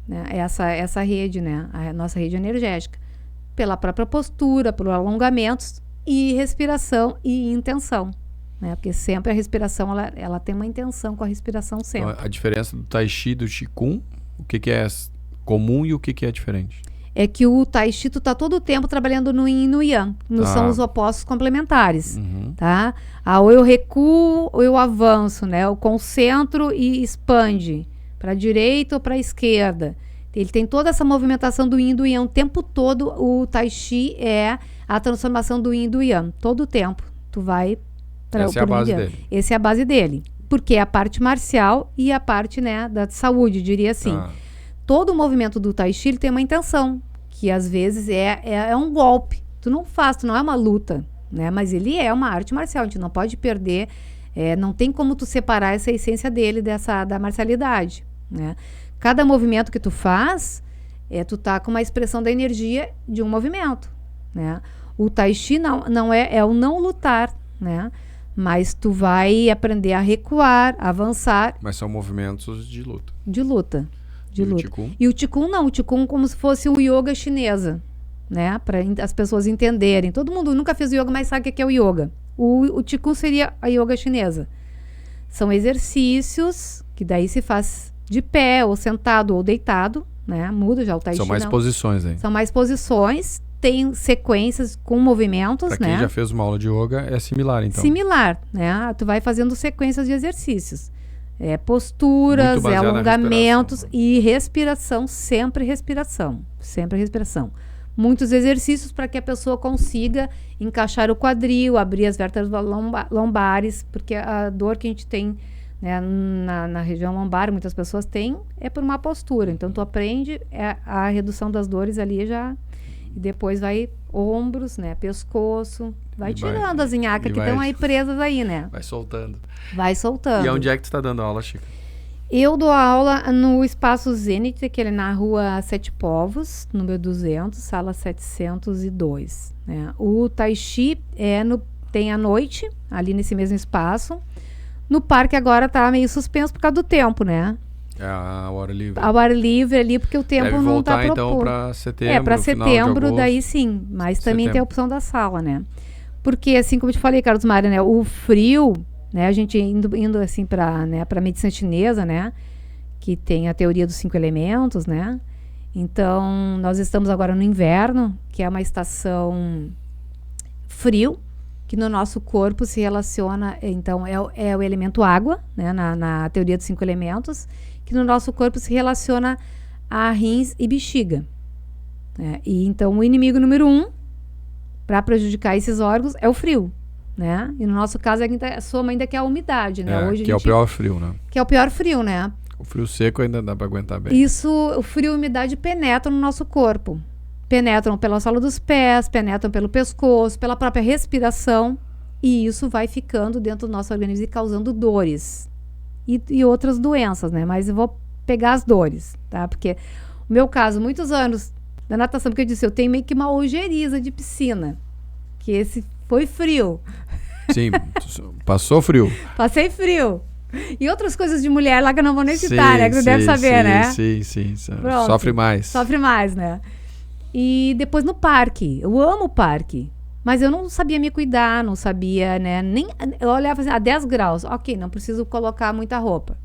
né? Essa rede, né? A nossa rede energética. Pela própria postura, por alongamentos e respiração e intenção. Né? Porque sempre a respiração, ela tem uma intenção com a respiração sempre. Então, a diferença do Tai Chi e do Qigong, o que é comum e o que é diferente? É que o Tai Chi, tu tá todo o tempo trabalhando no Yin e no Yang. São os opostos complementares. Tá? Ou eu recuo ou eu avanço, né? Eu concentro e expande para a direita ou para a esquerda. Ele tem toda essa movimentação do Yin e do Yang. O tempo todo o Tai Chi é a transformação do Yin e do Yang. Todo o tempo. Tu vai... Essa é a base dele. Essa é a base dele. Porque é a parte marcial e a parte, né, da saúde, diria assim. Todo o movimento do Tai Chi ele tem uma intenção, que às vezes é um golpe. Tu não é uma luta, né? Mas ele é uma arte marcial, a gente não pode perder, não tem como tu separar essa essência dele da marcialidade, né? Cada movimento que tu faz, tu tá com uma expressão da energia de um movimento, né? O Tai Chi não é o não lutar, né? Mas tu vai aprender a recuar, avançar. Mas são movimentos de luta. De luta. E o Qigong não, o Qigong como se fosse o yoga chinesa, né? Para as pessoas entenderem. Todo mundo nunca fez yoga, mas sabe o que é o yoga. O Qigong seria a yoga chinesa. São exercícios que daí se faz de pé, ou sentado, ou deitado, né? Muda já o Tai Chi. São mais posições, hein? São mais posições, tem sequências com movimentos, né? Para quem já fez uma aula de yoga, é similar, então. Similar, né? Tu vai fazendo sequências de exercícios. Posturas, alongamentos e respiração, sempre respiração. Sempre respiração. muitos exercícios para que a pessoa consiga encaixar o quadril, abrir as vértebras lombares, porque a dor que a gente tem, né, na região lombar, muitas pessoas têm, é por uma postura. Então, tu aprende a redução das dores ali já, e depois vai ombros, né, pescoço, vai tirando as inhacas que estão aí presas aí, né? Vai soltando. Vai soltando. E onde é que tu tá dando aula, Chica? Eu dou aula no Espaço Zenit, que é na rua Sete Povos, número 200, sala 702. Né? O Tai Chi tem à noite, ali nesse mesmo espaço. No parque agora tá meio suspenso por causa do tempo, né? Ao ar livre. Ao ar livre ali, porque o tempo Deve não tá voltar, proposto. então, para setembro, para setembro, daí agosto. sim. Mas também tem a opção da sala, né? Porque, assim como eu te falei, Carlos Mário, né? O frio... Né, a gente indo assim para, né, para medicina chinesa, né, que tem a teoria dos 5 elementos, né? Então, nós estamos agora no inverno, que é uma estação frio, que no nosso corpo se relaciona, então, é o elemento água, né, na teoria dos 5 elementos, que no nosso corpo se relaciona a rins e bexiga. Né? E então, o inimigo número 1 para prejudicar esses órgãos é o frio. Né? E no nosso caso, a soma ainda que é a umidade, né? Hoje que é o pior frio, né? Que é o pior frio, né? O frio seco ainda dá para aguentar bem. Isso, o frio e a umidade penetram no nosso corpo. Penetram pela sola dos pés, penetram pelo pescoço, pela própria respiração. E isso vai ficando dentro do nosso organismo e causando dores. E outras doenças, né? Mas eu vou pegar as dores, tá? Porque o meu caso, muitos anos da natação, porque eu disse, eu tenho meio que uma ojeriza de piscina. Que esse foi frio. Sim, passou frio. Passei frio. E outras coisas de mulher lá que eu não vou nem citar, né? Que tu deve saber, né? Sim. Pronto. Sofre mais. Sofre mais, né? E depois no parque. Eu amo o parque. Mas eu não sabia me cuidar, não sabia, né? Eu olhava assim, 10 graus. Ok, não preciso colocar muita roupa.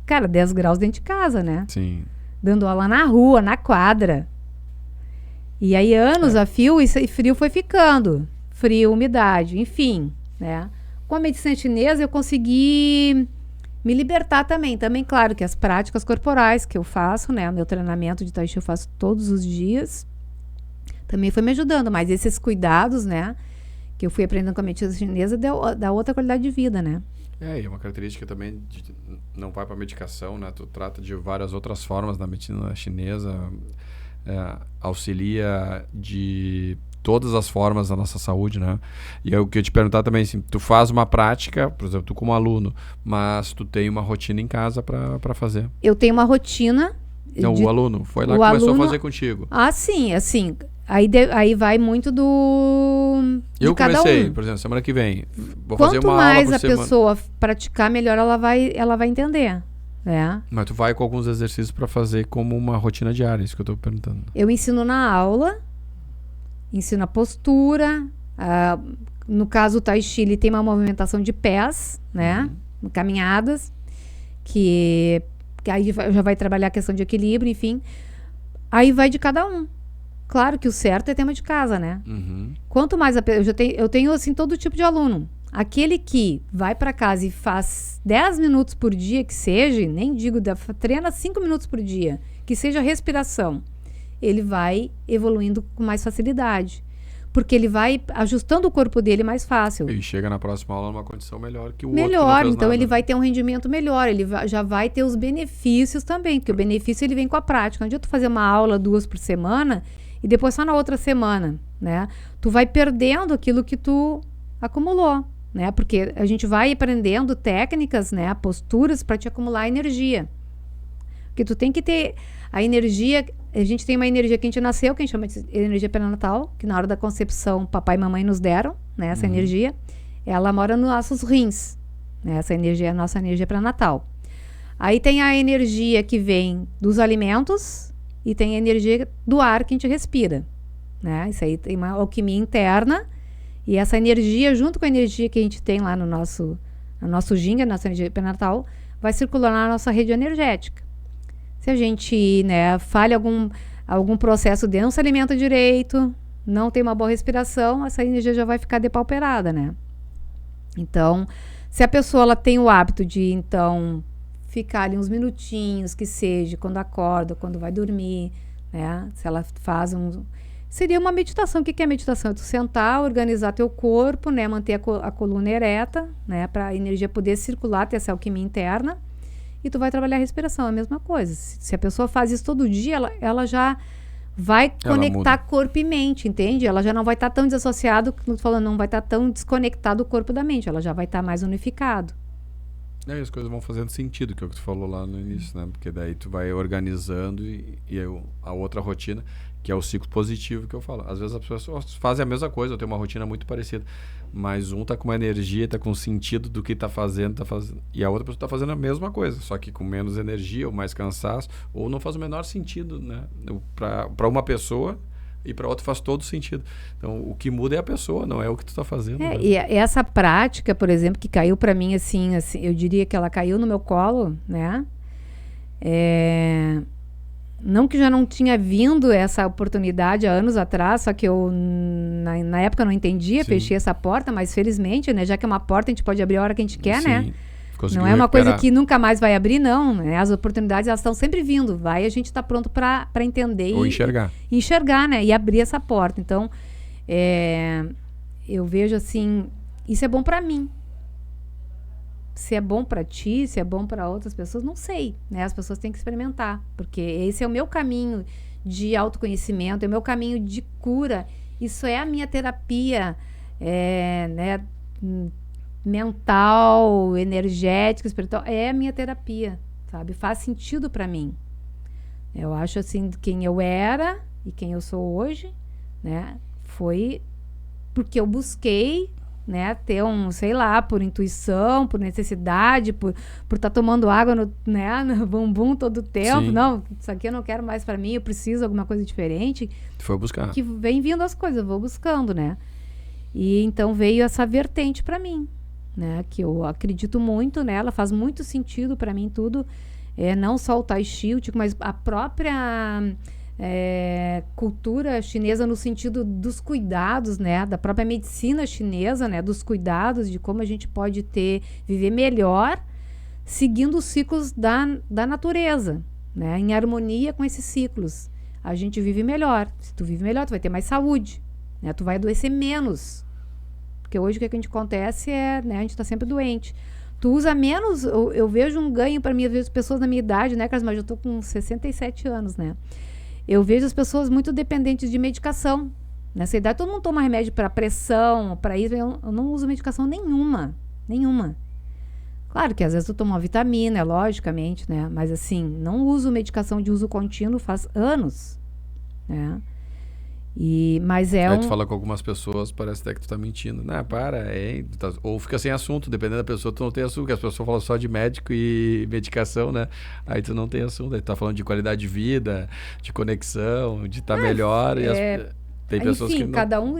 Cara, 10 graus dentro de casa, né? Sim. Dando aula na rua, na quadra. E aí, anos a fio, e frio foi ficando. Frio, umidade, enfim, né? Com a medicina chinesa, eu consegui me libertar também. Também, claro, que as práticas corporais que eu faço, né? O meu treinamento de Tai Chi eu faço todos os dias. Também foi me ajudando. Mas esses cuidados, né? Que eu fui aprendendo com a medicina chinesa, dá outra qualidade de vida, né? E uma característica também, não vai para medicação, né? Tu trata de várias outras formas da medicina chinesa... auxilia de todas as formas da nossa saúde, né? E o que eu te perguntar também, assim, tu faz uma prática, por exemplo, tu como aluno, mas tu tem uma rotina em casa para fazer. Eu tenho uma rotina. Então, o aluno foi lá e começou a fazer contigo. Sim, assim. Aí vai muito de eu cada comecei, um. Por exemplo, semana que vem. Vou Quanto fazer uma mais aula por a semana. pessoa praticar, melhor ela vai entender. Né? Mas tu vai com alguns exercícios para fazer como uma rotina diária, isso que eu tô perguntando. Eu ensino na aula, ensino a postura. No caso, o Tai Chi, ele tem uma movimentação de pés, né? Caminhadas, que aí já vai trabalhar a questão de equilíbrio, enfim. Aí vai de cada um. Claro que o certo é tema de casa, né? Quanto mais eu tenho assim todo tipo de aluno. Aquele que vai para casa e faz 10 minutos por dia, que seja, nem digo, treina 5 minutos por dia, que seja respiração, ele vai evoluindo com mais facilidade. Porque ele vai ajustando o corpo dele mais fácil. Ele chega na próxima aula numa condição melhor que o outro. Melhor, então ele vai ter um rendimento melhor, ele já vai ter os benefícios também, porque o benefício ele vem com a prática. Não adianta tu fazer uma aula 2 por semana e depois só na outra semana, né? Tu vai perdendo aquilo que tu acumulou. Né? Porque a gente vai aprendendo técnicas, né? Posturas para te acumular energia. Porque tu tem que ter a energia. A gente tem uma energia que a gente nasceu, que a gente chama de energia pré-natal, que na hora da concepção papai e mamãe nos deram, né? Essa energia. Ela mora nos nossos rins. Né? Essa energia é a nossa energia pré-natal. Aí tem a energia que vem dos alimentos e tem a energia do ar que a gente respira. Né? Isso aí tem uma alquimia interna. E essa energia, junto com a energia que a gente tem lá no nosso yin, a nossa energia pré-natal, vai circular na nossa rede energética. Se a gente, né, falha algum processo dentro, não se alimenta direito, não tem uma boa respiração, essa energia já vai ficar depauperada, né? Então, se a pessoa ela tem o hábito de, então, ficar ali uns minutinhos, que seja, quando acorda, quando vai dormir, né? Se ela faz seria uma meditação. O que é meditação? É tu sentar, organizar teu corpo, né? Manter a coluna ereta, né? Para a energia poder circular, ter essa alquimia interna. E tu vai trabalhar a respiração, é a mesma coisa. Se a pessoa faz isso todo dia, ela já vai conectar corpo e mente, entende? Ela já não vai estar tão desassociado, como tu falando, não vai estar tão desconectado o corpo da mente. Ela já vai estar mais unificado. E as coisas vão fazendo sentido, que é o que tu falou lá no início, né? Porque daí tu vai organizando e a outra rotina, que é o ciclo positivo que eu falo. Às vezes as pessoas fazem a mesma coisa, eu tenho uma rotina muito parecida, mas um tá com uma energia, tá com sentido do que tá fazendo, e a outra pessoa tá fazendo a mesma coisa, só que com menos energia ou mais cansaço, ou não faz o menor sentido, né? Para uma pessoa e para outra faz todo sentido. Então, o que muda é a pessoa, não é o que tu tá fazendo. Né? E essa prática, por exemplo, que caiu para mim assim, eu diria que ela caiu no meu colo, né? Não que já não tinha vindo essa oportunidade há anos atrás, só que eu na época não entendia, fechei essa porta, mas felizmente, né, já que é uma porta, a gente pode abrir a hora que a gente quer, né? Não é uma coisa que nunca mais vai abrir, não. Né? As oportunidades, elas estão sempre vindo. A gente está pronto para entender. Ou enxergar. Enxergar, né? E abrir essa porta. Então, eu vejo assim, isso é bom para mim. Se é bom para ti, se é bom para outras pessoas, não sei. Né? As pessoas têm que experimentar. Porque esse é o meu caminho de autoconhecimento, é o meu caminho de cura. Isso é a minha terapia, né? Mental, energética, espiritual, é a minha terapia, sabe? Faz sentido para mim. Eu acho assim, quem eu era e quem eu sou hoje, né? Foi porque eu busquei, né? Ter sei lá, por intuição, por necessidade, por estar tomando água no bumbum todo o tempo. Sim. Não, isso aqui eu não quero mais para mim, eu preciso de alguma coisa diferente. Foi buscar. Que vem vindo as coisas, eu vou buscando, né? E então veio essa vertente para mim. Né, que eu acredito muito nela, faz muito sentido para mim tudo, não só o Tai Chi, mas a própria cultura chinesa no sentido dos cuidados, né, da própria medicina chinesa, né, dos cuidados, de como a gente pode viver melhor seguindo os ciclos da natureza, né, em harmonia com esses ciclos. A gente vive melhor. Se tu vive melhor, tu vai ter mais saúde, né, tu vai adoecer menos. Porque hoje o que a gente acontece né, a gente está sempre doente. Tu usa menos, eu vejo um ganho para mim, eu vejo pessoas da minha idade, né, Carlos, mas eu estou com 67 anos, né? Eu vejo as pessoas muito dependentes de medicação. Nessa idade, todo mundo toma remédio para pressão, para isso. Eu não uso medicação nenhuma. Claro que às vezes eu tomo uma vitamina, logicamente, né? Mas assim, não uso medicação de uso contínuo faz anos, né? Mas Aí tu fala com algumas pessoas, parece até que tu tá mentindo. Não, ou fica sem assunto, dependendo da pessoa, tu não tem assunto, porque as pessoas falam só de médico e medicação, né? Aí tu não tem assunto, aí tu tá falando de qualidade de vida, de conexão, de estar melhor. Tem pessoas que não... cada um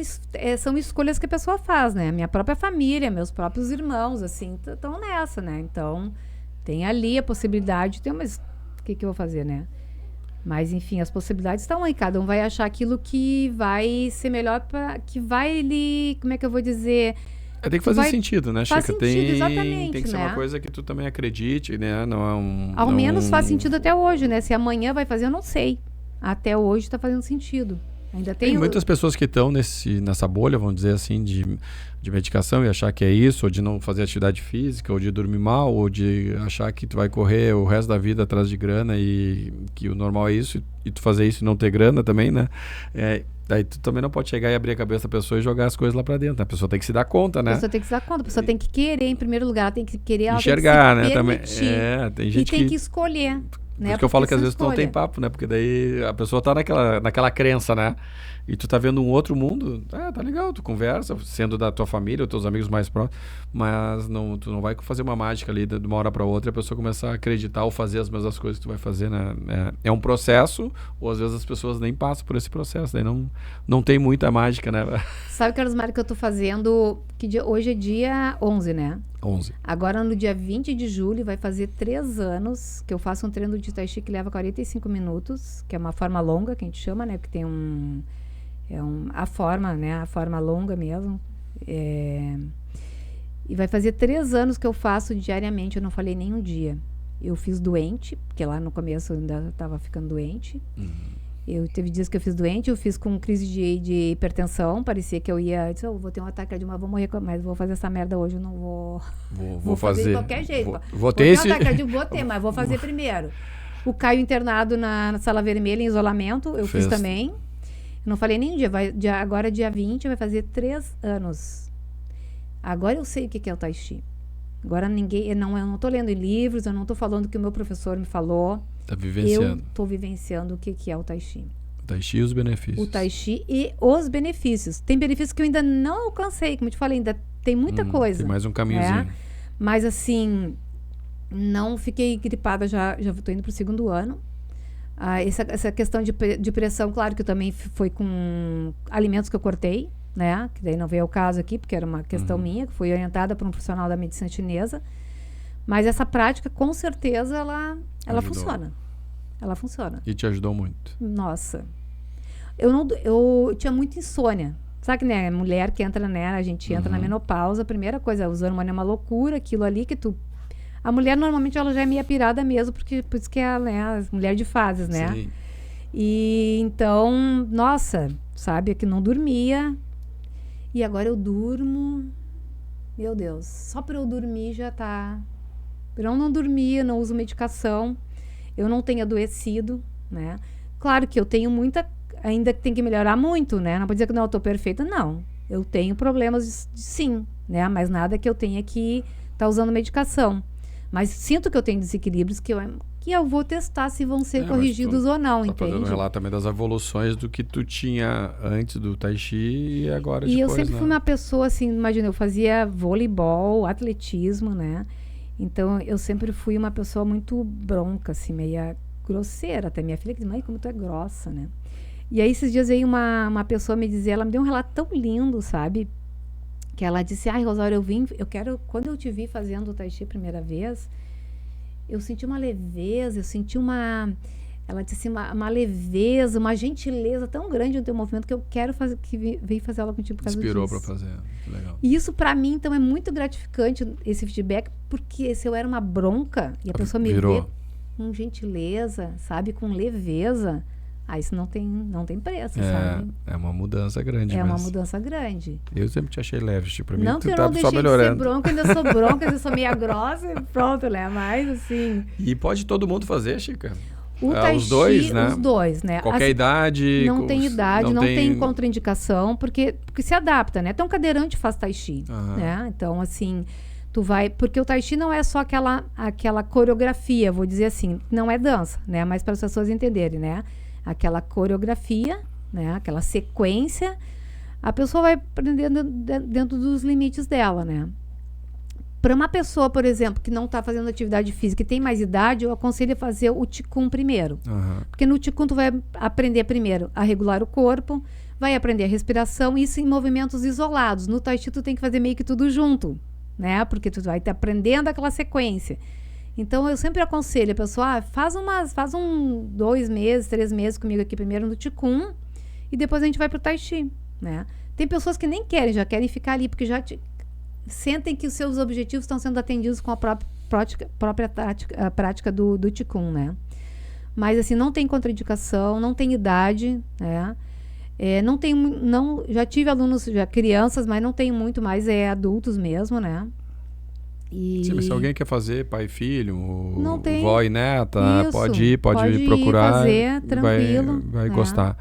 são escolhas que a pessoa faz, né? Minha própria família, meus próprios irmãos, assim, estão nessa, né? Então, tem ali a possibilidade de ter, mas o que eu vou fazer, né? Mas, enfim, as possibilidades estão aí. Cada um vai achar aquilo que vai ser melhor que vai lhe... Como é que eu vou dizer? Tem que fazer sentido, né, Chica? Exatamente, tem que ser uma coisa que tu também acredite, né? Não é Ao menos faz sentido até hoje, né? Se amanhã vai fazer, eu não sei. Até hoje está fazendo sentido. Ainda tem muitas pessoas que estão nessa bolha, vamos dizer assim, de medicação e achar que é isso, ou de não fazer atividade física, ou de dormir mal, ou de achar que tu vai correr o resto da vida atrás de grana e que o normal é isso, e tu fazer isso e não ter grana também, né? Daí tu também não pode chegar e abrir a cabeça da pessoa e jogar as coisas lá pra dentro. A pessoa tem que se dar conta, né? A pessoa tem que se dar conta, a pessoa tem que querer, em primeiro lugar, ela tem que querer, ela enxergar, tem que se permitir, né? Também. Tem gente e tem que escolher. Por isso que eu falo que às vezes tu não tem papo, né? Porque daí a pessoa tá naquela crença, né? E tu tá vendo um outro mundo, tá legal, tu conversa, sendo da tua família, ou teus amigos mais próximos, mas tu não vai fazer uma mágica ali de uma hora pra outra e a pessoa começar a acreditar ou fazer as mesmas coisas que tu vai fazer, né? É um processo, ou às vezes as pessoas nem passam por esse processo, daí não tem muita mágica, né? Sabe, Carlos Mário, que eu tô fazendo, hoje é dia 11, né? 11. Agora, no dia 20 de julho, vai fazer 3 anos que eu faço um treino de Tai Chi que leva 45 minutos, que é uma forma longa, que a gente chama, né? Que tem a forma, né? A forma longa mesmo. E vai fazer 3 anos que eu faço diariamente, eu não falei nenhum dia. Eu fiz doente, porque lá no começo eu ainda estava ficando doente. Teve dias que eu fiz doente, eu fiz com crise de hipertensão, parecia que eu ia... Eu vou ter um ataque cardíaco, vou morrer, mas vou fazer essa merda hoje, eu não vou... Vou fazer de qualquer jeito. Vou ter esse... um ataque cardíaco, vou ter, mas vou fazer primeiro. O Caio internado na sala vermelha, em isolamento, eu fiz também. Eu não falei nem um dia, agora dia 20, vai fazer 3 anos. Agora eu sei o que é o Tai Chi. Agora eu não tô lendo em livros, eu não tô falando o que o meu professor me falou. Tá vivenciando. Eu tô vivenciando o que é o Tai Chi. O Tai Chi e os benefícios. O Tai Chi e os benefícios. Tem benefícios que eu ainda não alcancei, como eu te falei, ainda tem muita coisa. Tem mais um caminhozinho. Mas assim, não fiquei gripada, já tô indo pro 2º ano. Essa questão de pressão, claro que também foi com alimentos que eu cortei, né? Que daí não veio ao caso aqui, porque era uma questão minha, que foi orientada por um profissional da medicina chinesa. Mas essa prática, com certeza, ela funciona. Ela funciona. E te ajudou muito. Nossa. Eu tinha muita insônia. Sabe que, né, mulher que entra, né? A gente entra na menopausa, a primeira coisa, o hormônio é uma loucura, aquilo ali que tu... A mulher, normalmente, ela já é meio pirada mesmo, porque por isso que é, né, a mulher de fases, né? Sim. E, então, nossa, sabe, que não dormia. E agora eu durmo... Meu Deus, só para eu dormir já tá... Eu não dormia, não uso medicação, eu não tenho adoecido, né? Claro que eu tenho ainda tem que melhorar muito, né? Não pode dizer que não, eu tô perfeita, não. Eu tenho problemas, sim, né? Mas nada que eu tenha que estar usando medicação. Mas sinto que eu tenho desequilíbrios que eu vou testar se vão ser corrigidos ou não, entende? Fazendo um relato também das evoluções do que tu tinha antes do Tai Chi e agora depois, eu sempre fui uma pessoa, assim, imagina, eu fazia voleibol, atletismo, né? Então, eu sempre fui uma pessoa muito bronca, assim, meia grosseira. Até minha filha que diz, mãe, como tu é grossa, né? E aí, esses dias veio uma pessoa me dizer, ela me deu um relato tão lindo, sabe? Que ela disse, Rosário, quando eu te vi fazendo o Tai Chi a primeira vez, eu senti uma leveza, ela disse assim, uma leveza, uma gentileza tão grande no teu movimento que eu quero fazer, que veio fazer aula contigo por causa disso. Inspirou para fazer, legal. E isso pra mim, então, é muito gratificante, esse feedback, porque se eu era uma bronca e a pessoa me vê com gentileza, sabe, com leveza, isso não tem preço, sabe? É uma mudança grande mesmo. É uma mudança grande. Eu sempre te achei leve, pra mim não tu que eu tá não só deixei melhorando. De ser bronca, ainda sou bronca, eu sou meia grossa e pronto, né? Mas, assim... E pode todo mundo fazer, Chica? O Tai os dois, Chi, né? Os dois, né? Qualquer idade. Não tem idade, não tem contraindicação, porque se adapta, né? Até um cadeirante faz Tai Chi, né? Então, assim, tu vai... Porque o Tai Chi não é só aquela coreografia, vou dizer assim, não é dança, né? Mas para as pessoas entenderem, né? Aquela coreografia, né? Aquela sequência, a pessoa vai aprendendo dentro dos limites dela, né? Para uma pessoa, por exemplo, que não está fazendo atividade física e tem mais idade, eu aconselho a fazer o Qigong primeiro. Porque no Qigong tu vai aprender primeiro a regular o corpo, vai aprender a respiração, isso em movimentos isolados. No Tai Chi tu tem que fazer meio que tudo junto, né? Porque tu vai estar aprendendo aquela sequência. Então eu sempre aconselho a pessoa, faz 2 meses, 3 meses comigo aqui primeiro no Qigong e depois a gente vai pro Tai Chi, né? Tem pessoas que nem querem, já querem ficar ali, porque já sentem que os seus objetivos estão sendo atendidos com a própria prática do Qigong, né? Mas, assim, não tem contraindicação, não tem idade, né? Já tive alunos, já crianças, mas não tenho muito mais, adultos mesmo, né? Sim, mas se alguém quer fazer pai e filho, tem, vó e neta, isso, pode procurar, fazer, tranquilo, vai gostar.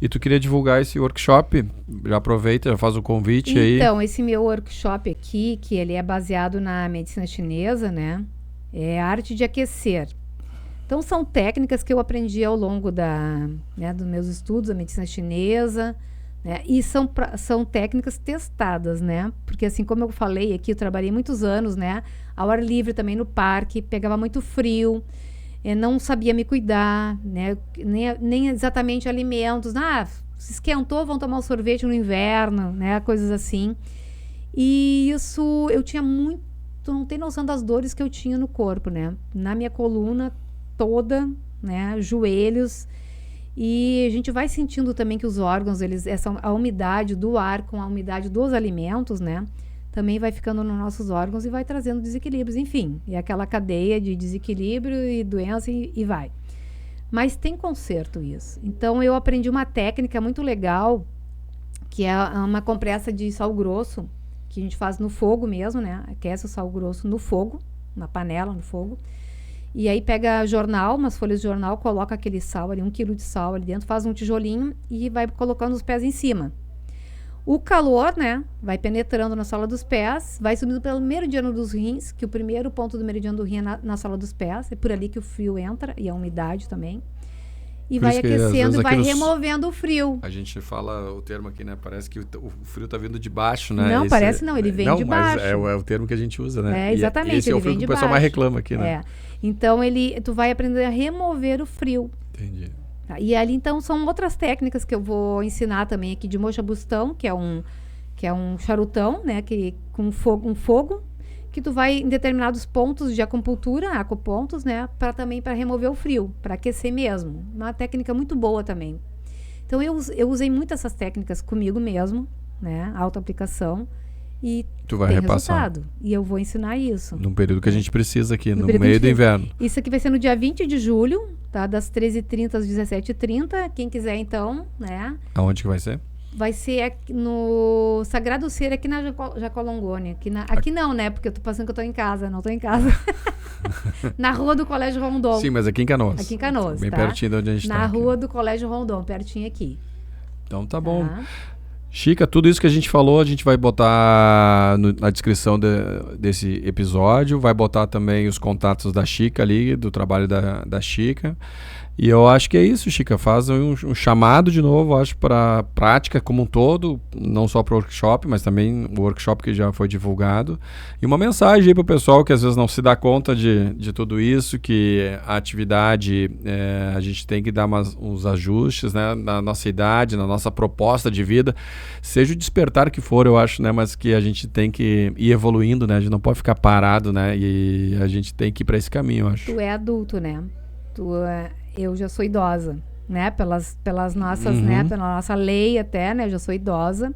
E tu queria divulgar esse workshop? Já aproveita, já faz o convite aí. Então, esse meu workshop aqui, que ele é baseado na medicina chinesa, né? É a arte de aquecer. Então, são técnicas que eu aprendi ao longo dos meus estudos da medicina chinesa, né? E são técnicas testadas, né? Porque, assim, como eu falei aqui, eu trabalhei muitos anos, né? Ao ar livre também no parque, pegava muito frio. Não sabia me cuidar, né? Nem exatamente alimentos. Se esquentou, vão tomar um sorvete no inverno, né? Coisas assim. E isso, eu tinha muito... Tu não tem noção das dores que eu tinha no corpo, né? Na minha coluna toda, né? Joelhos. E a gente vai sentindo também que os órgãos, a umidade do ar com a umidade dos alimentos, né? Também vai ficando nos nossos órgãos e vai trazendo desequilíbrios, enfim. E aquela cadeia de desequilíbrio e doença e vai. Mas tem conserto isso. Então, eu aprendi uma técnica muito legal, que é uma compressa de sal grosso, que a gente faz no fogo mesmo, né? Aquece o sal grosso no fogo, na panela, no fogo. E aí pega jornal, umas folhas de jornal, coloca aquele sal ali, 1 quilo de sal ali dentro, faz um tijolinho e vai colocando os pés em cima. O calor, né, vai penetrando na sola dos pés, vai subindo pelo meridiano dos rins, que o primeiro ponto do meridiano do rim é na sola dos pés, é por ali que o frio entra, e a umidade também. E vai aquecendo e vai removendo o frio. A gente fala o termo aqui, né? Parece que o frio tá vindo de baixo, né? Não, parece não, ele vem de baixo. Mas é o termo que a gente usa, né? Exatamente, esse é o frio que o pessoal mais reclama aqui, né? Então, tu vai aprender a remover o frio. Entendi. E ali, então, são outras técnicas que eu vou ensinar também aqui de mocha-bustão, que é um charutão, né? Com um fogo, que tu vai em determinados pontos de acupuntura, acupontos, né? Para remover o frio, para aquecer mesmo. Uma técnica muito boa também. Então, eu usei muito essas técnicas comigo mesmo, né? Autoaplicação. E tu vai repassar. Resultado. E eu vou ensinar isso. Num período que a gente precisa aqui, no meio do inverno. Isso aqui vai ser no dia 20 de julho, tá? Das 13h30 às 17h30. Quem quiser, então, né? Aonde que vai ser? Vai ser aqui no Sagrado Ser, aqui na Jacolongônia. Aqui não, né? Porque eu tô passando que eu tô em casa. Não tô em casa. Na rua do Colégio Rondon. Sim, mas aqui em Canoas. Aqui em Canoas, bem tá? pertinho de onde a gente tá. Na rua do Colégio Rondon, pertinho aqui. Então tá bom. Chica, tudo isso que a gente falou, a gente vai botar na descrição desse episódio, vai botar também os contatos da Chica ali, do trabalho da Chica. E eu acho que é isso, Chica, faz um chamado de novo, acho, para prática como um todo, não só para o workshop, mas também o workshop que já foi divulgado. E uma mensagem aí para o pessoal que às vezes não se dá conta de tudo isso, que a atividade, a gente tem que dar uns ajustes, né, na nossa idade, na nossa proposta de vida, seja o despertar que for, eu acho, né, mas que a gente tem que ir evoluindo, né, a gente não pode ficar parado, né, e a gente tem que ir para esse caminho, eu acho. Tu é adulto, né? Eu já sou idosa, né? Pelas nossas, né? Pela nossa lei até, né? Eu já sou idosa.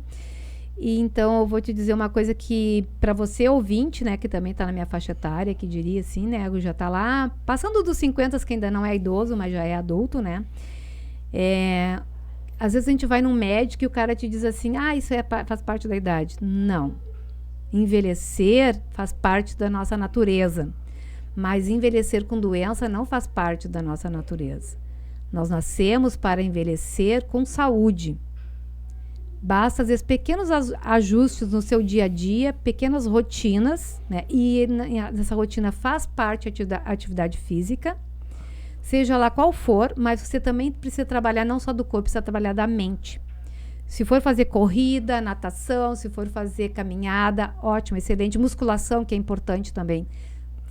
E então eu vou te dizer uma coisa que para você ouvinte, né? Que também tá na minha faixa etária, que diria assim, né? Já tá lá, passando dos 50, que ainda não é idoso, mas já é adulto, né? Às vezes a gente vai num médico e o cara te diz assim, isso faz parte da idade. Não. Envelhecer faz parte da nossa natureza. Mas envelhecer com doença não faz parte da nossa natureza. Nós nascemos para envelhecer com saúde. Basta, às vezes, pequenos ajustes no seu dia a dia, pequenas rotinas, né? E nessa rotina faz parte a atividade física, seja lá qual for, mas você também precisa trabalhar não só do corpo, precisa trabalhar da mente. Se for fazer corrida, natação, se for fazer caminhada, ótimo, excelente. Musculação, que é importante também.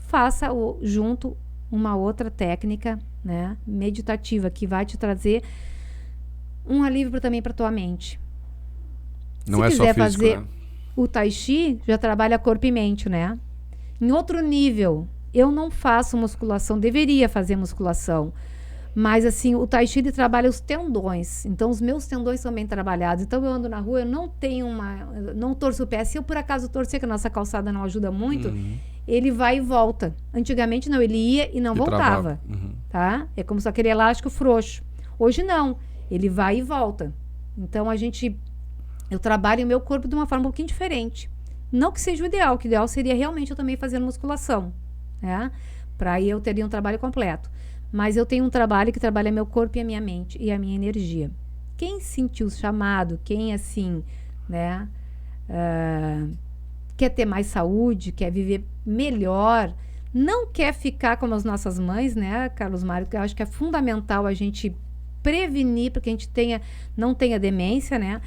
Faça junto uma outra técnica, né, meditativa, que vai te trazer um alívio também para tua mente. Não é só físico, Se quiser fazer, né? O Tai Chi já trabalha corpo e mente, né? Em outro nível, eu não faço musculação, deveria fazer musculação, mas assim, o Tai Chi ele trabalha os tendões, então os meus tendões são bem trabalhados, então eu ando na rua, eu não torço o pé, se eu por acaso torcer, que a nossa calçada não ajuda muito, ele vai e volta. Antigamente não, ele ia e não voltava, tá? É como se aquele elástico frouxo. Hoje não, ele vai e volta. Então eu trabalho o meu corpo de uma forma um pouquinho diferente. Não que seja o ideal, que o ideal seria realmente eu também fazer musculação, né? Para aí eu teria um trabalho completo. Mas eu tenho um trabalho que trabalha meu corpo e a minha mente e a minha energia. Quem sentiu o chamado, quem assim, né, quer ter mais saúde, quer viver melhor, não quer ficar como as nossas mães, né, Carlos Mário, que eu acho que é fundamental a gente prevenir para que a gente não tenha demência, né?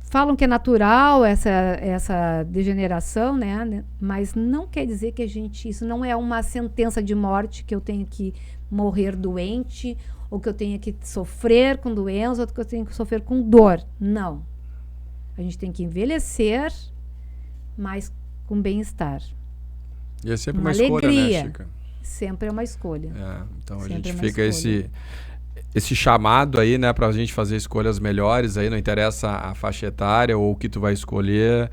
Falam que é natural essa degeneração, né? Mas não quer dizer que isso não é uma sentença de morte, que eu tenho que morrer doente, ou que eu tenha que sofrer com doença, ou que eu tenho que sofrer com dor. Não. A gente tem que envelhecer, mas com bem-estar. E é sempre uma escolha, alegria, né, Chica? Sempre é uma escolha. Então sempre a gente fica esse chamado aí, né, pra gente fazer escolhas melhores aí, não interessa a faixa etária ou o que tu vai escolher,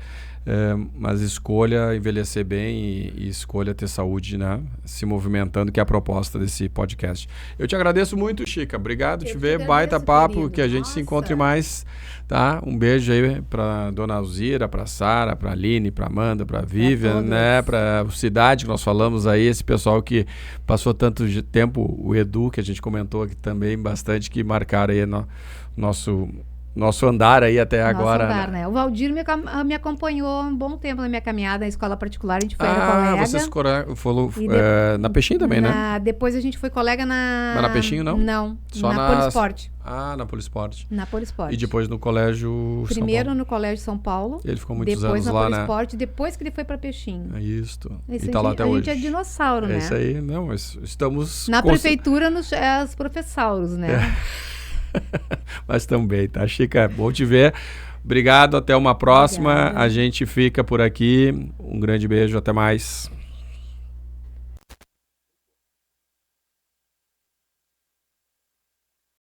mas escolha envelhecer bem e escolha ter saúde, né? Se movimentando, que é a proposta desse podcast. Eu te agradeço muito, Chica. Obrigado te ver. Baita papo, querido. Que a gente se encontre mais, tá? Um beijo aí pra Dona Alzira, pra Sara, pra Aline, pra Amanda, pra Vivian, né? Pra Cidade, que nós falamos aí, esse pessoal que passou tanto tempo, o Edu, que a gente comentou aqui também bastante, que marcaram aí nosso andar aí até agora. Andar, né? O Valdir me acompanhou um bom tempo na minha caminhada na escola particular, a gente foi colega. Vocês falou na Peixinho também, né? Depois a gente foi colega na... Mas na Peixinho não? Não, só na Polisporte. Na Polisporte. Na Polisporte. E depois no colégio Primeiro no colégio São Paulo. Ele ficou muitos anos lá, né? Depois na Polisporte, depois que ele foi para Peixinho. É isso. E tá lá até hoje. A gente é dinossauro, né? É isso aí. Não, mas estamos... Na prefeitura, é os professauros, né? Mas também, tá, Chica? Bom te ver. Obrigado, até uma próxima. Obrigada. A gente fica por aqui. Um grande beijo, até mais.